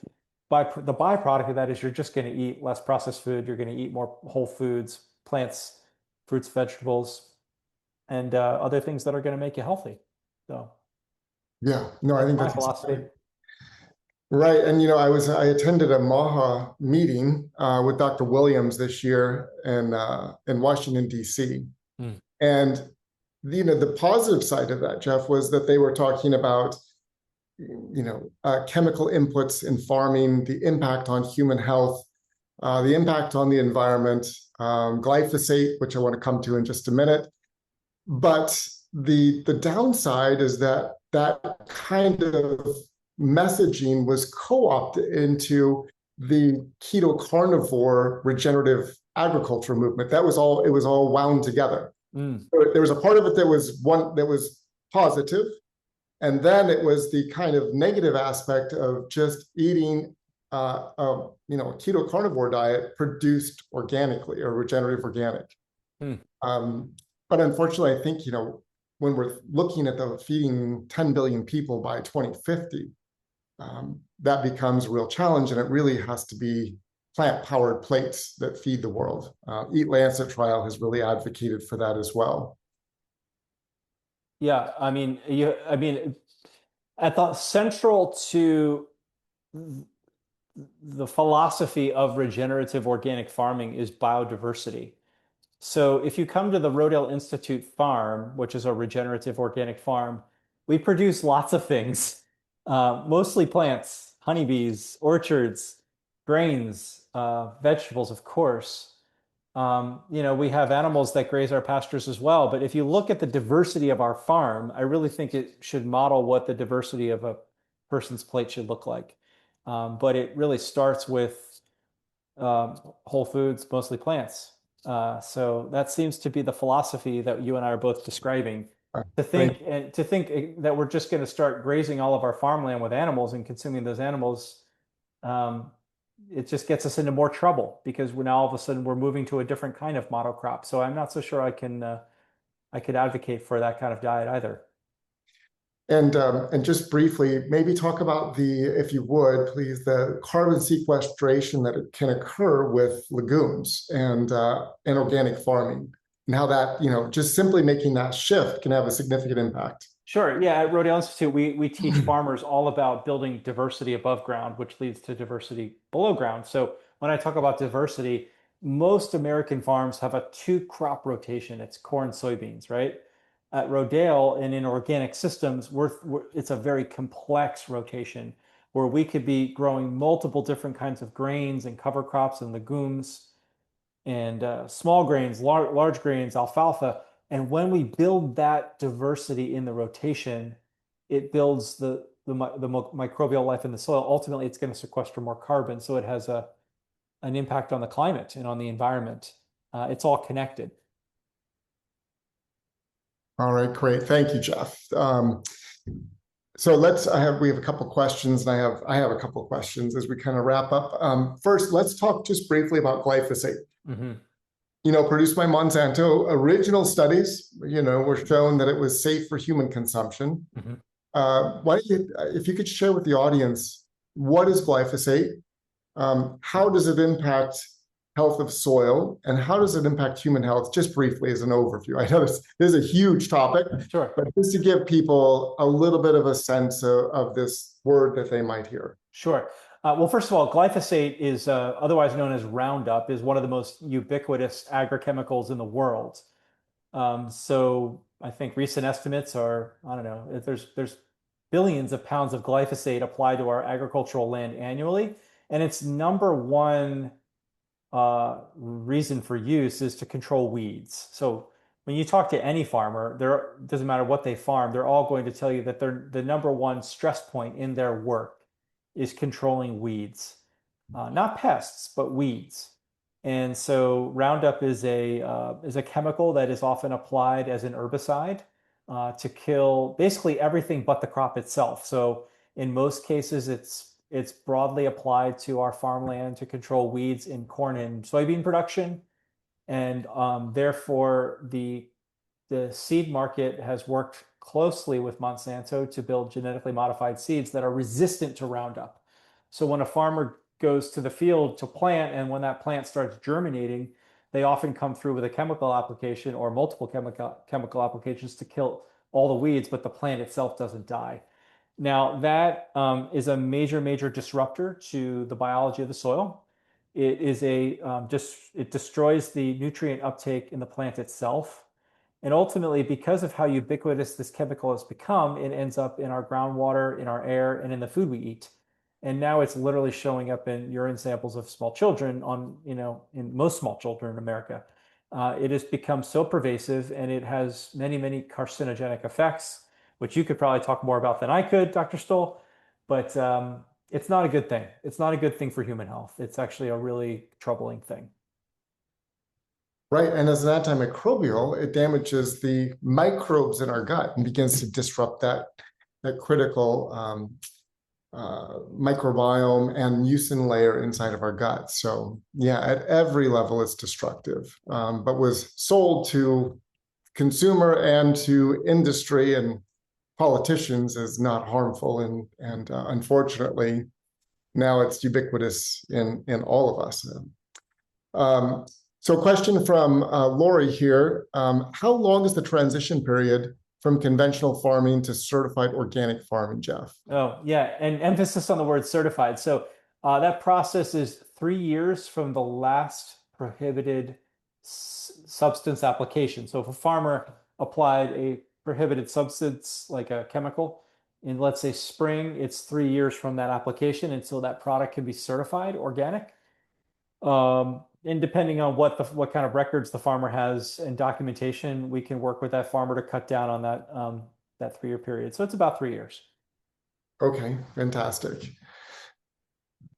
The byproduct of that is you're just going to eat less processed food. You're going to eat more whole foods, plants, fruits, vegetables, and other things that are going to make you healthy. So Yeah, no, I think my that's philosophy. right. And I attended a MAHA meeting with Dr. Williams this year in Washington, D.C. Mm. And the positive side of that, Jeff, was that they were talking about chemical inputs in farming, the impact on human health, the impact on the environment, glyphosate, which I want to come to in just a minute. But the downside is that kind of messaging was co-opted into the keto carnivore regenerative agriculture movement. It was all wound together. So there was a part of it that was positive, and then it was the kind of negative aspect of just eating a keto carnivore diet produced organically or regenerative organic. But unfortunately, I think when we're looking at the feeding 10 billion people by 2050, that becomes a real challenge, and it really has to be plant-powered plates that feed the world. Eat Lancet trial has really advocated for that as well. Yeah, I thought central to the philosophy of regenerative organic farming is biodiversity. So if you come to the Rodale Institute farm, which is a regenerative organic farm, we produce lots of things, mostly plants, honeybees, orchards, grains, vegetables, of course. We have animals that graze our pastures as well. But if you look at the diversity of our farm, I really think it should model what the diversity of a person's plate should look like. But it really starts with whole foods, mostly plants. So that seems to be the philosophy that you and I are both describing. To think that we're just going to start grazing all of our farmland with animals and consuming those animals, it just gets us into more trouble because now all of a sudden we're moving to a different kind of monocrop. So I'm not so sure I could advocate for that kind of diet either. And just briefly, maybe talk about if you would, please, the carbon sequestration that it can occur with legumes and organic farming, and how that, just simply making that shift can have a significant impact. Sure. Yeah. At Rodale Institute, we teach farmers all about building diversity above ground, which leads to diversity below ground. So when I talk about diversity, most American farms have a 2-crop rotation. It's corn, soybeans, right? At Rodale and in organic systems, it's a very complex rotation where we could be growing multiple different kinds of grains and cover crops and legumes and small grains, large grains, alfalfa. And when we build that diversity in the rotation, it builds the microbial life in the soil. Ultimately, it's going to sequester more carbon, so it has an impact on the climate and on the environment. It's all connected. All right, great. Thank you, Jeff. So we have a couple questions, and I have a couple questions as we kind of wrap up. First, let's talk just briefly about glyphosate. Produced by Monsanto. Original studies, were shown that it was safe for human consumption. Why don't you, if you could share with the audience, what is glyphosate? How does it impact health of soil, and how does it impact human health? Just briefly as an overview. I know this is a huge topic, sure, but just to give people a little bit of a sense of this word that they might hear. Sure. Well, first of all, glyphosate is otherwise known as Roundup, is one of the most ubiquitous agrochemicals in the world. So I think recent estimates are, I don't know, there's billions of pounds of glyphosate applied to our agricultural land annually, and its number one reason for use is to control weeds. So when you talk to any farmer, doesn't matter what they farm, they're all going to tell you that the number one stress point in their work is controlling weeds, not pests, but weeds. And so Roundup is a chemical that is often applied as an herbicide to kill basically everything but the crop itself. So in most cases, it's broadly applied to our farmland to control weeds in corn and soybean production, and therefore the seed market has worked closely with Monsanto to build genetically modified seeds that are resistant to Roundup. So when a farmer goes to the field to plant, and when that plant starts germinating, they often come through with a chemical application or multiple chemical applications to kill all the weeds, but the plant itself doesn't die. Now, that is a major disruptor to the biology of the soil. It is it destroys the nutrient uptake in the plant itself. And ultimately, because of how ubiquitous this chemical has become, it ends up in our groundwater, in our air, and in the food we eat. And now it's literally showing up in urine samples of small children in most small children in America. It has become so pervasive, and it has many carcinogenic effects, which you could probably talk more about than I could, Dr. Stoll. But it's not a good thing. It's not a good thing for human health. It's actually a really troubling thing. Right. And as an antimicrobial, it damages the microbes in our gut and begins to disrupt that critical microbiome and mucin layer inside of our gut. So yeah, at every level, it's destructive, but was sold to consumer and to industry and politicians as not harmful. And unfortunately, now it's ubiquitous in all of us. So a question from Lori here. How long is the transition period from conventional farming to certified organic farming, Jeff? Oh, yeah, and emphasis on the word certified. So that process is 3 years from the last prohibited substance application. So if a farmer applied a prohibited substance like a chemical in, let's say, spring, it's 3 years from that application until that product can be certified organic. And depending on what kind of records the farmer has and documentation, we can work with that farmer to cut down on that 3 year period. So it's about 3 years. Okay, fantastic.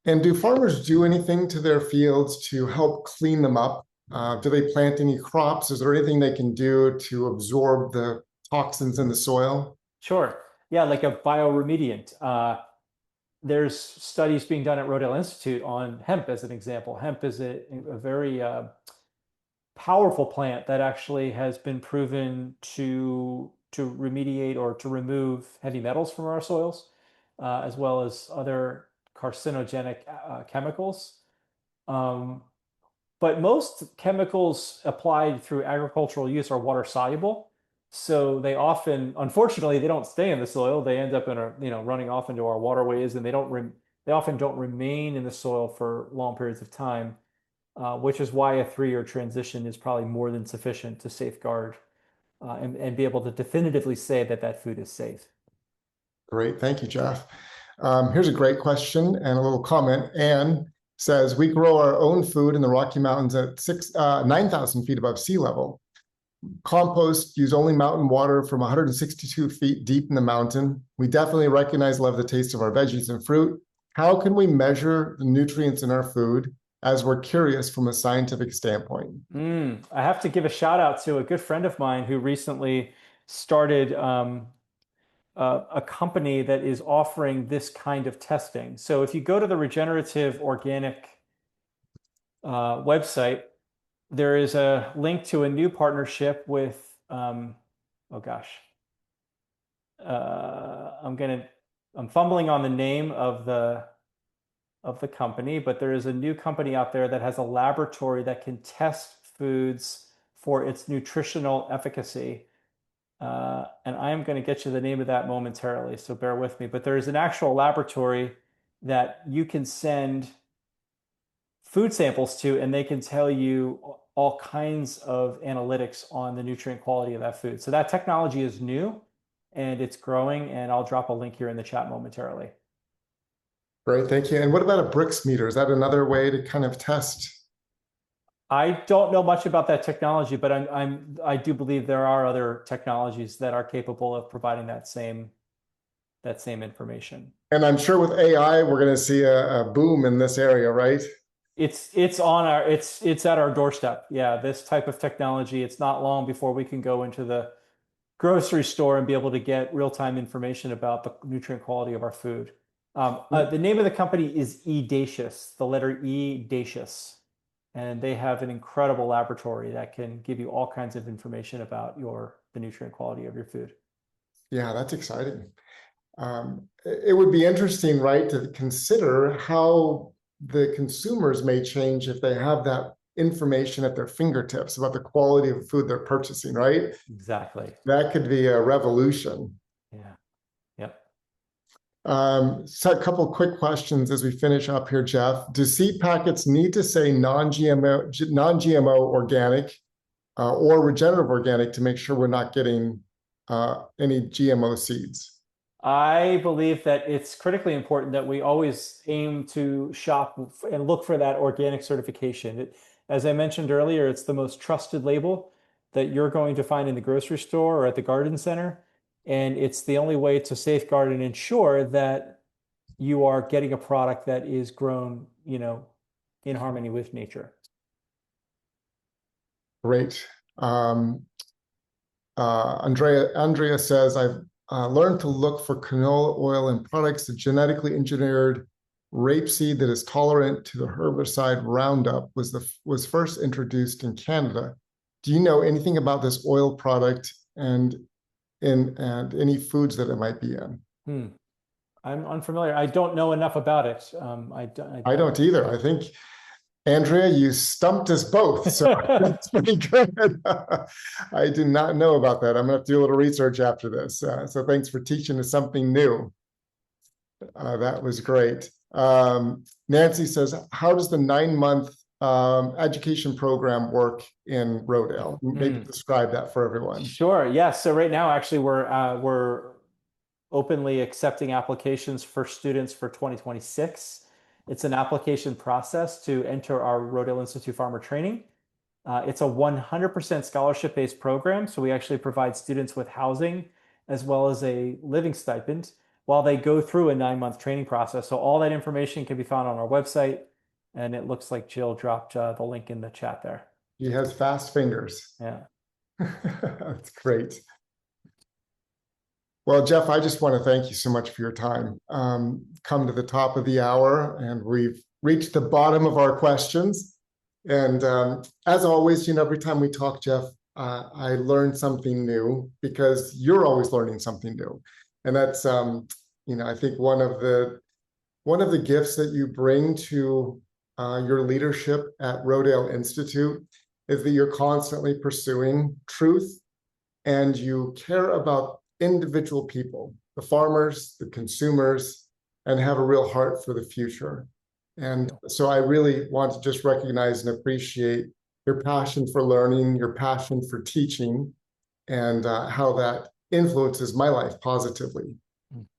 And do farmers do anything to their fields to help clean them up? Do they plant any crops? Is there anything they can do to absorb the toxins in the soil? Sure. Yeah, like a bioremediant. There's studies being done at Rodale Institute on hemp as an example. Hemp is a very powerful plant that actually has been proven to remediate or to remove heavy metals from our soils, as well as other carcinogenic chemicals. But most chemicals applied through agricultural use are water soluble. So they often, unfortunately, they don't stay in the soil. They end up running off into our waterways, and they often don't remain in the soil for long periods of time, which is why a 3 year transition is probably more than sufficient to safeguard and be able to definitively say that that food is safe. Great, thank you, Jeff. Here's a great question and a little comment. Anne says, we grow our own food in the Rocky Mountains at 9,000 feet above sea level. Compost, use only mountain water from 162 feet deep in the mountain. We definitely recognize, love the taste of our veggies and fruit. How can we measure the nutrients in our food as we're curious from a scientific standpoint? I have to give a shout out to a good friend of mine who recently started a company that is offering this kind of testing. So if you go to the regenerative organic website, there is a link to a new partnership with, I'm fumbling on the name of the company, but there is a new company out there that has a laboratory that can test foods for its nutritional efficacy. And I am going to get you the name of that momentarily, so bear with me. But there is an actual laboratory that you can send food samples to, and they can tell you all kinds of analytics on the nutrient quality of that food. So that technology is new and it's growing, and I'll drop a link here in the chat momentarily. Great, thank you. And what about a Brix meter? Is that another way to kind of test? I don't know much about that technology, but I do believe there are other technologies that are capable of providing that same that same information. And I'm sure with AI, we're going to see a boom in this area, right? It's at our doorstep. Yeah, this type of technology, it's not long before we can go into the grocery store and be able to get real-time information about the nutrient quality of our food. The name of the company is Edacious, the letter E, Dacious. And they have an incredible laboratory that can give you all kinds of information about the nutrient quality of your food. Yeah, that's exciting. It would be interesting, right, to consider how the consumers may change if they have that information at their fingertips about the quality of food they're purchasing, right? Exactly. That could be a revolution. Yeah. Yep. So a couple quick questions as we finish up here, Jeff. Do seed packets need to say non-GMO organic or regenerative organic to make sure we're not getting any GMO seeds? I believe that it's critically important that we always aim to shop and look for that organic certification. As I mentioned earlier, it's the most trusted label that you're going to find in the grocery store or at the garden center. And it's the only way to safeguard and ensure that you are getting a product that is grown, in harmony with nature. Great. Andrea says, I've learned to look for canola oil in products that genetically engineered rapeseed that is tolerant to the herbicide Roundup was first introduced in Canada. Do you know anything about this oil product and any foods that it might be in? I'm unfamiliar. I don't know enough about it. I don't either. I think, Andrea, you stumped us both, so that's pretty good. I do not know about that. I'm going to have to do a little research after this. So thanks for teaching us something new. That was great. Nancy says, how does the 9-month education program work in Rodale? Maybe describe that for everyone. Sure. Yes. So right now, actually, we're openly accepting applications for students for 2026. It's an application process to enter our Rodale Institute Farmer Training. It's a 100% scholarship-based program, so we actually provide students with housing as well as a living stipend while they go through a 9-month training process. So all that information can be found on our website, and it looks like Jill dropped the link in the chat there. He has fast fingers. Yeah. That's great. Well, Jeff, I just want to thank you so much for your time. Come to the top of the hour, and we've reached the bottom of our questions. And as always, every time we talk, Jeff, I learn something new because you're always learning something new. And that's, I think one of the gifts that you bring to your leadership at Rodale Institute is that you're constantly pursuing truth and you care about individual people, the farmers, the consumers, and have a real heart for the future. And so I really want to just recognize and appreciate your passion for learning, your passion for teaching, and how that influences my life positively.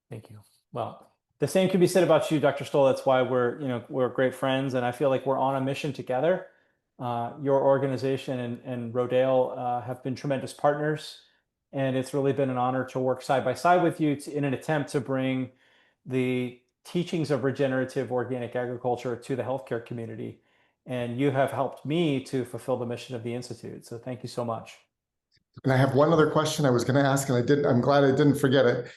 Thank you. Well, the same can be said about you, Dr. Stoll. That's why we're great friends, and I feel like we're on a mission together. Your organization and Rodale have been tremendous partners, and it's really been an honor to work side by side with you in an attempt to bring the teachings of regenerative organic agriculture to the healthcare community. And you have helped me to fulfill the mission of the Institute. So thank you so much. And I have one other question I was going to ask, and I'm glad I didn't forget it.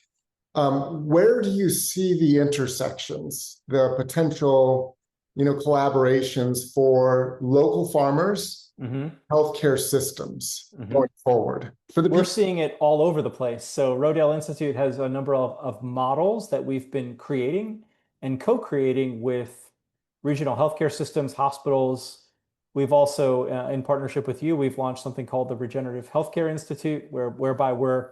Where do you see the intersections, the potential, collaborations for local farmers, healthcare systems going forward? We're seeing it all over the place. So Rodale Institute has a number of models that we've been creating and co-creating with regional healthcare systems, hospitals. We've also, in partnership with you, we've launched something called the Regenerative Healthcare Institute, whereby we're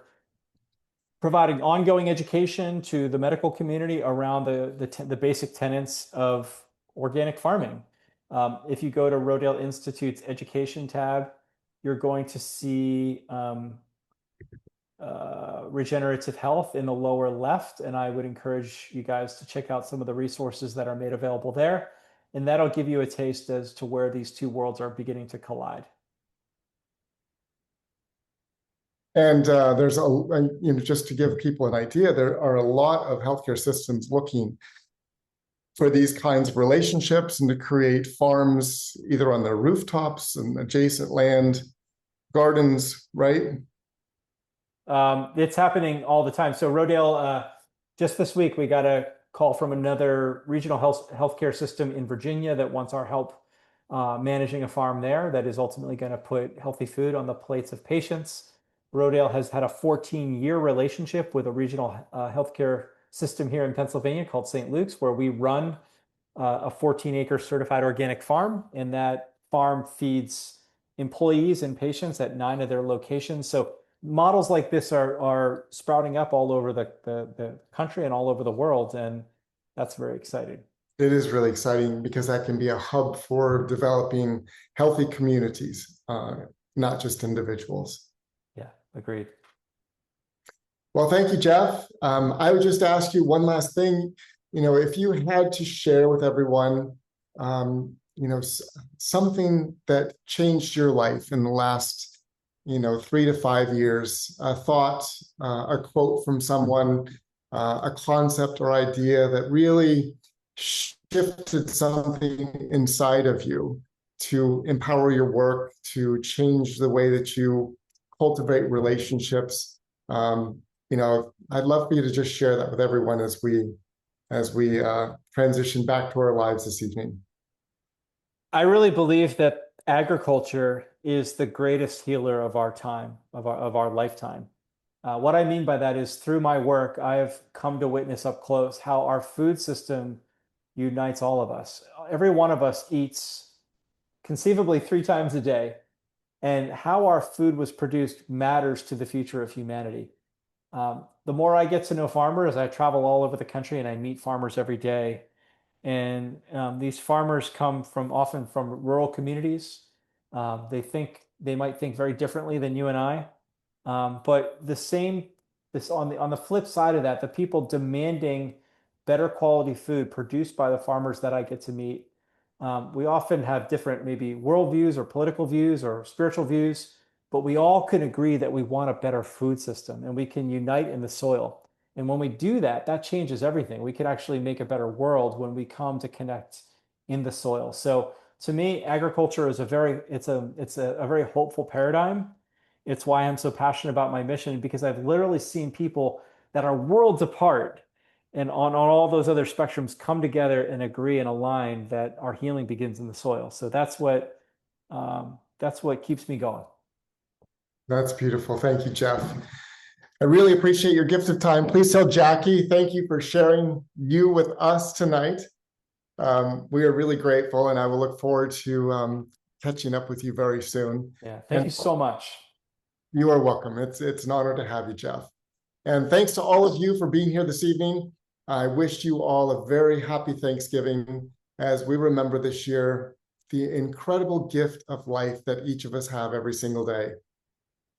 providing ongoing education to the medical community around the basic tenets of organic farming. If you go to Rodale Institute's education tab, you're going to see regenerative health in the lower left, and I would encourage you guys to check out some of the resources that are made available there, and that'll give you a taste as to where these two worlds are beginning to collide. And just to give people an idea, there are a lot of healthcare systems looking for these kinds of relationships and to create farms either on their rooftops and adjacent land, gardens, right? It's happening all the time. So Rodale, just this week, we got a call from another regional healthcare system in Virginia that wants our help managing a farm there that is ultimately going to put healthy food on the plates of patients. Rodale has had a 14-year relationship with a regional healthcare system here in Pennsylvania called St. Luke's, where we run a 14-acre certified organic farm, and that farm feeds employees and patients at 9 of their locations. So models like this are sprouting up all over the country and all over the world, and that's very exciting. It is really exciting because that can be a hub for developing healthy communities, not just individuals. Yeah, agreed. Well, thank you, Jeff. I would just ask you one last thing. If you had to share with everyone, something that changed your life in the last, 3 to 5 years, a thought, a quote from someone, a concept or idea that really shifted something inside of you to empower your work, to change the way that you cultivate relationships. I'd love for you to just share that with everyone as we transition back to our lives this evening. I really believe that agriculture is the greatest healer of our time, of our lifetime. What I mean by that is through my work, I have come to witness up close how our food system unites all of us. Every one of us eats conceivably 3 times a day, and how our food was produced matters to the future of humanity. The more I get to know farmers, I travel all over the country and I meet farmers every day. And these farmers come often from rural communities. They might think very differently than you and I. But on the flip side of that, the people demanding better quality food produced by the farmers that I get to meet, we often have different maybe worldviews or political views or spiritual views, but we all can agree that we want a better food system and we can unite in the soil. And when we do that, that changes everything. We can actually make a better world when we come to connect in the soil. So to me, agriculture is a very hopeful paradigm. It's why I'm so passionate about my mission, because I've literally seen people that are worlds apart and on all those other spectrums come together and agree and align that our healing begins in the soil. So that's what keeps me going. That's beautiful. Thank you, Jeff. I really appreciate your gift of time. Please tell Jackie, thank you for sharing you with us tonight. We are really grateful, and I will look forward to catching up with you very soon. Yeah, thank you so much. You are welcome. It's an honor to have you, Jeff. And thanks to all of you for being here this evening. I wish you all a very happy Thanksgiving as we remember this year the incredible gift of life that each of us have every single day.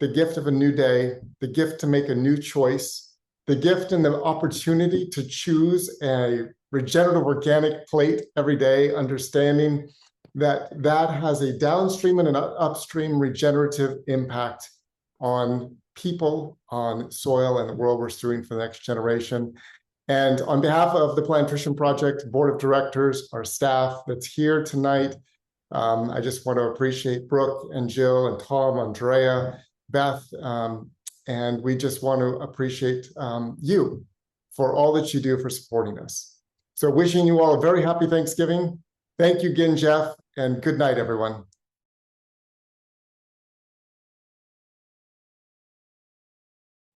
The gift of a new day, the gift to make a new choice, the gift and the opportunity to choose a regenerative organic plate every day, understanding that has a downstream and an upstream regenerative impact on people, on soil, and the world we're stewarding for the next generation. And on behalf of the Plantrician Project Board of Directors, our staff that's here tonight, I just want to appreciate Brooke and Jill and Tom, Andrea, Beth, and we just want to appreciate you for all that you do for supporting us. So wishing you all a very happy Thanksgiving. Thank you again, Jeff, and good night, everyone.